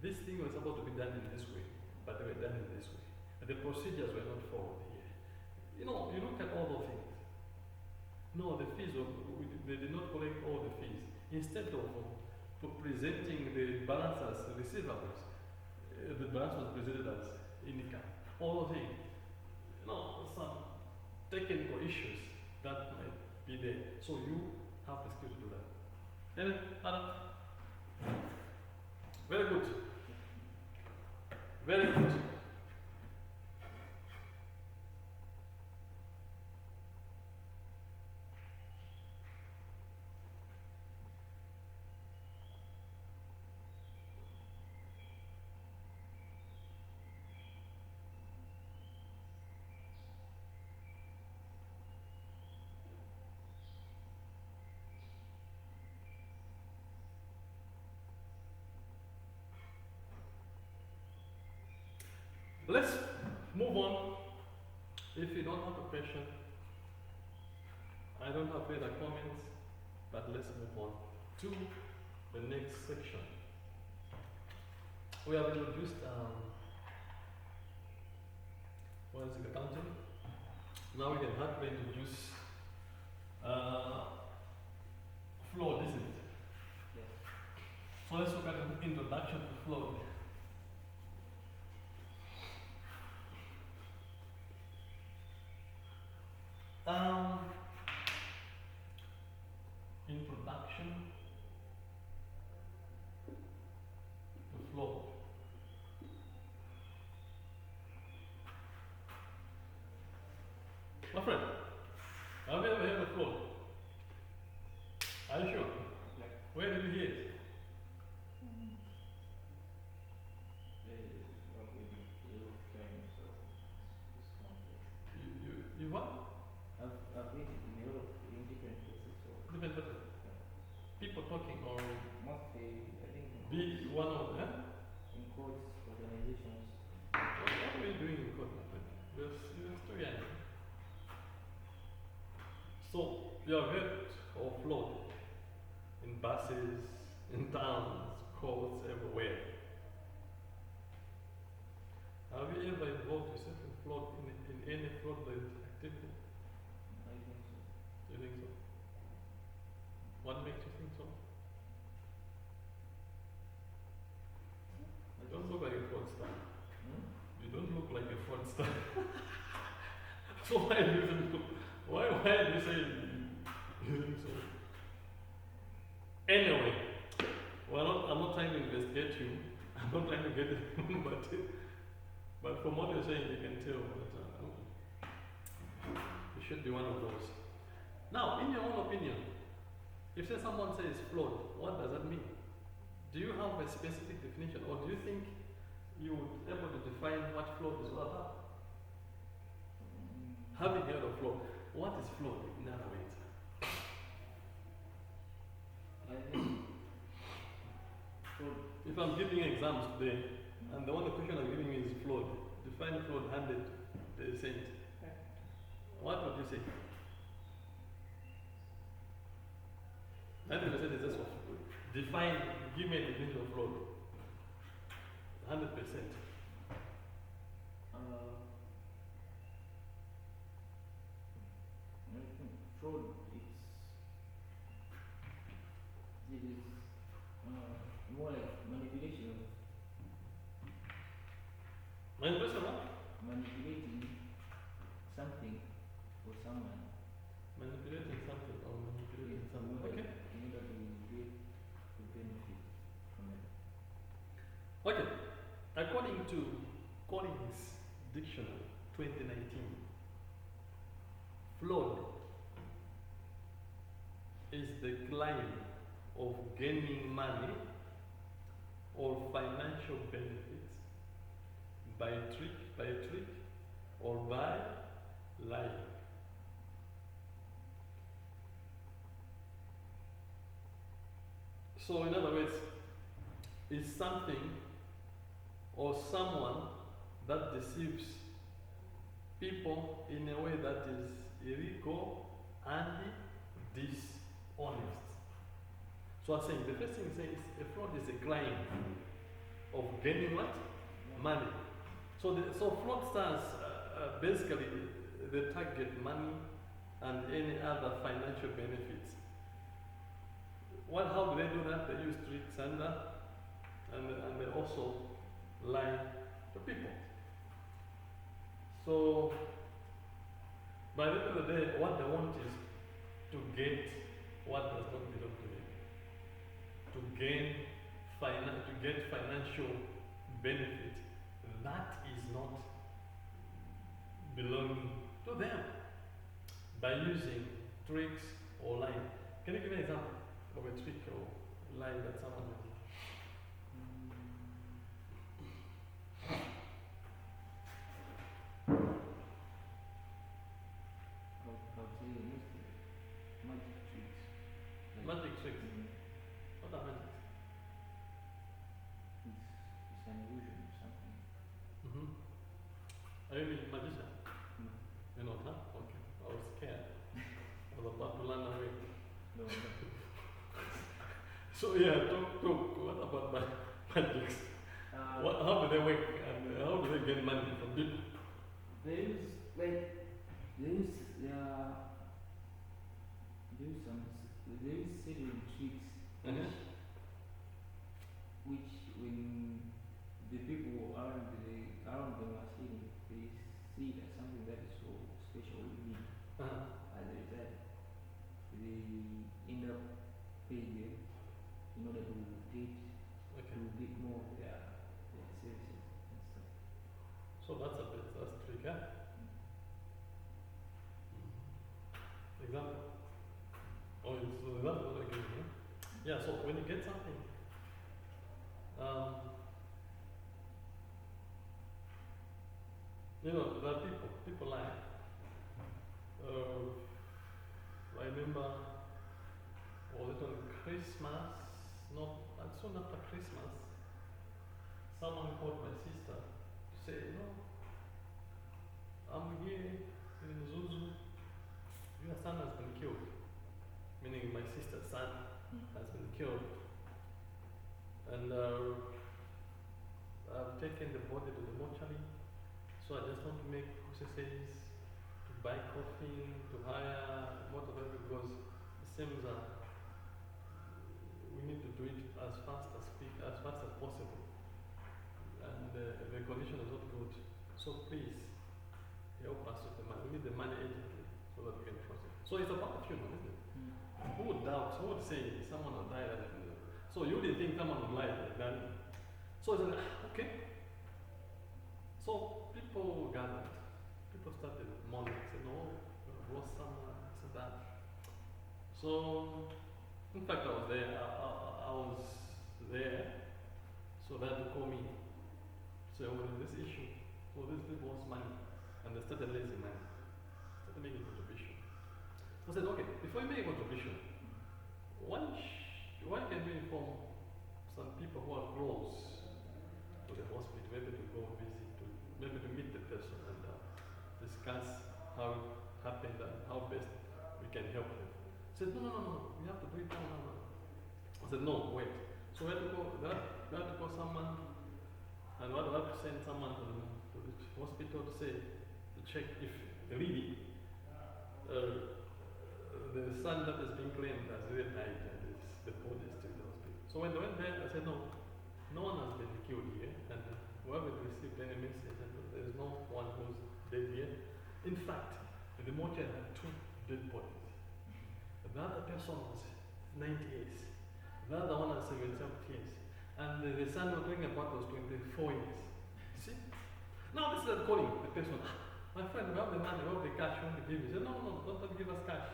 This thing was supposed to be done in this way, but they were done in this way. And the procedures were not followed here. You know, you look at all those things. No, the fees, they did not collect all the fees. Instead of presenting the balance as receivables, the balance was presented as income. All those things. No, some technical issues that might be there. So you have the skill to do that. And Adam? Very good. Very good. Let's move on. If you don't have a question, I don't have further comments, but let's move on to the next section. We have introduced forensic accounting. Now we can hardly introduce flow, isn't it? Yes. So let's look at the introduction to flow. Introduction to flow. My friend, have you ever heard of flow? Are you sure? Yeah. Where did you hear it? You what? I've read it in Europe in different places. So Different person. People talking or mostly, I think, be one of them? in courts, organizations. What are you doing in court? You're still young. So, you have heard buses, in towns, courts, everywhere. Have you ever involved yourself in any fraudulent activity? I think so. Do you think so? What makes you think so? You don't look like a fraudster. Hmm? You don't look like a fraudster. So why do you think so? Why do you say you think so? Anyway, I'm not trying to investigate you. I'm not trying to get it, but from what you're saying, you can tell that you should be one of those. Now, in your own opinion, if say someone says flawed, what does that mean? Do you have a specific definition, or do you think you would be able to define what flawed is all about? Having heard of flawed, what is flawed in other words? I think fraud. If I'm giving exams today, and the only question I'm giving is flawed, define flawed 100%. What would you say? 90% is just what? Define, give me a definition of flawed. 100%. I think fraud it is more like manipulation manipulating something or someone Manipulating something or manipulating in someone. order, Okay. in order to get the benefit from it. Okay. According to Collins Dictionary 2019, flawed is the claim of gaining money or financial benefits by a trick, or by lying. So, in other words, it's something or someone that deceives people in a way that is illegal and dishonest. So I'm saying the first thing is saying a fraud is a claim of gaining what? Money. So fraudsters basically they target money and any other financial benefits. How do they do that? They use tricks and they also lie to people. So by the end of the day, what they want is to get what does not belong to them. To get financial benefit that is not belonging to them by using tricks or lying. Can you give me an example of a trick or lie that someone has? I'll tell you mostly magic tricks. Magic tricks. Mm, What are magic? it's an illusion or something. Are you a magician? No. You're not, huh? Okay. I was scared. I was about to run away. No. So yeah, talk. What about magics? How do they work and how do they get money from people? There is certain tricks which when the people around them are seeing it, they see it as something that is so special or unique. As a result, they end up paying them in order to get more of their services and stuff. So that's trick, huh? Example. Oh, so that's what I give you. Yeah, so when you get something, there are people lie. I remember, was it on Christmas? No, soon after Christmas, someone called my sister to say, I'm here in Zuzu. Your son has been killed. Meaning my sister's son has been killed, and I've taken the body to the mortuary. So I just want to make processes, to buy coffin, to hire motor because it seems that we need to do it as fast as possible, and the condition is not good. So please help us with the money. We need the money urgently so that we can process. So it's about a funeral, isn't it? Who would doubt? Who would say someone will die? So you didn't think someone would lie like that? So it's like, okay. So people gathered. People started mourning. Said, no, we lost someone. Said that. So, in fact, I was there. I was there. So they had to call me. So what is this issue? So these people wants money, and they started raising money. Started making contribution. So I said, okay, before you make a contribution, why can we inform some people who are close to the hospital, maybe to go visit, maybe to meet the person and discuss how it happened and how best we can help them. I said, no, we have to do it now. I said, no, wait. So we had to call someone, and we had to send someone to the hospital to check if really the son that is being claimed as really died and the body is still in the hospital. So when they went there, I said, no one has been killed here, and we haven't received any message, and there is no one who's dead yet. In fact, the mortuary had 2 dead bodies. The other person was 90 years. The other one was 77 years. And the son we're talking about was 24 years. See? Now this is calling the person. My friend, we have the money, we have the cash, we want to give you. He said, no, don't give us cash.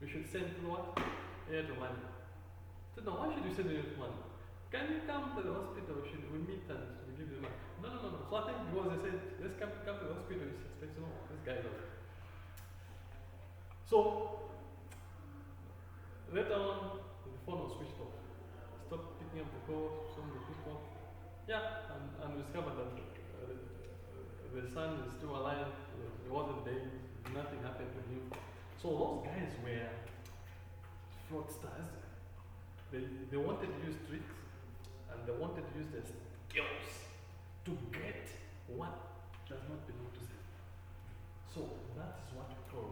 We should send what? Air to money. I said, no, why should you send air to money? Can you come to the hospital? We meet and we give you the money. No. So I think because they said, let's come to the hospital, you suspect, no, this guy is okay. So later on, the phone was switched off. Stopped picking up the calls, some of the people. Yeah, and we discovered that the son is still alive. He wasn't dead. Nothing happened to him. So those guys were fraudsters. They wanted to use tricks, and they wanted to use their skills to get what does not belong to them. So that is what we call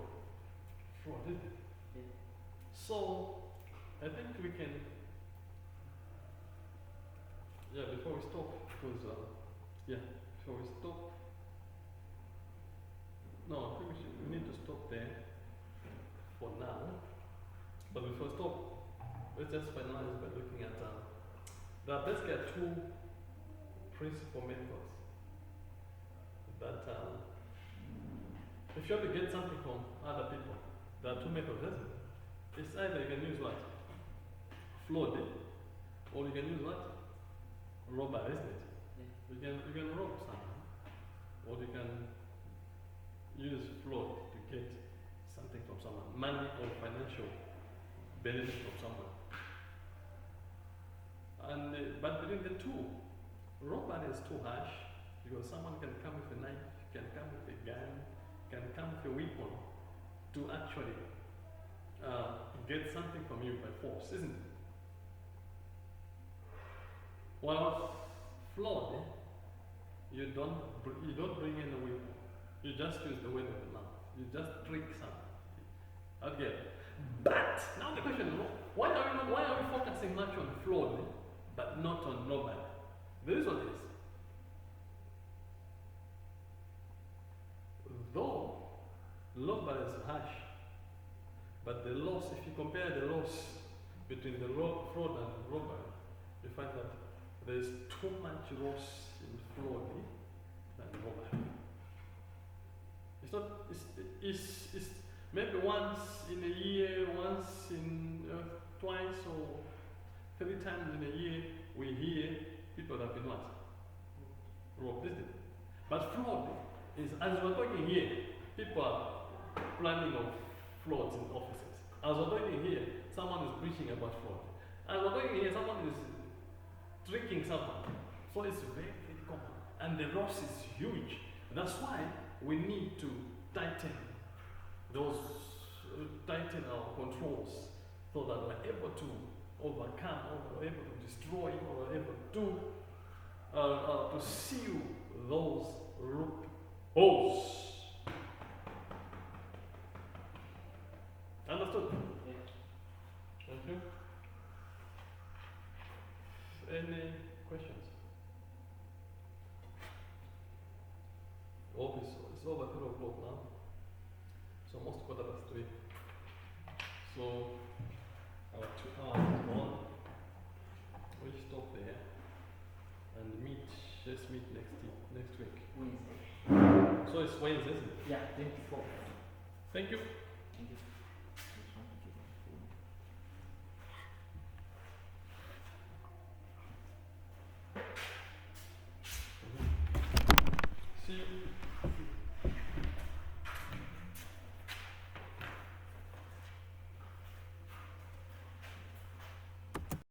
fraud, isn't it? Yeah. So I think we can, before we stop, because before we stop, no, I think we need to stop there for now. But before we stop, let's just finalize by looking at there are basically 2 principal methods that if you have to get something from other people, there are 2 methods, isn't it? It's either you can use what? Fraud, or you can use what? Robbery, isn't it? Yeah. You can rob someone, or you can use fraud to get something from someone, money or financial benefit from someone. And but between the 2, robbery is too harsh because someone can come with a knife, can come with a gun, can come with a weapon to actually get something from you by force, isn't it? While fraud, you don't bring in a weapon. You just use the word of the mouth. You just trick someone. Okay. But now the question is, why are we focusing much on fraud, but not on robbery? The reason is, though robbery is harsh, but the loss, if you compare the loss between the fraud and robbery, you find that there is too much loss in fraud than robbery. It's maybe once in a year, once in twice or 3 times in a year, we hear people have been what? Robbed, isn't it? But fraud is, as we're talking here, people are planning of frauds in offices. As we're talking here, someone is preaching about fraud. As we're talking here, someone is tricking someone. So it's very, very common. And the loss is huge. That's why we need to tighten our controls so that we're able to overcome, or were able to destroy, or were able to seal those loopholes. Understood? Yeah. Thank you. Any questions? Oh, it's over 3 o'clock now. It's almost 3:15. So our 2 hours is gone. We stop there and let's meet next week. Wednesday. So it's Wednesday, isn't it? Yeah, 24. Thank you. Thank you.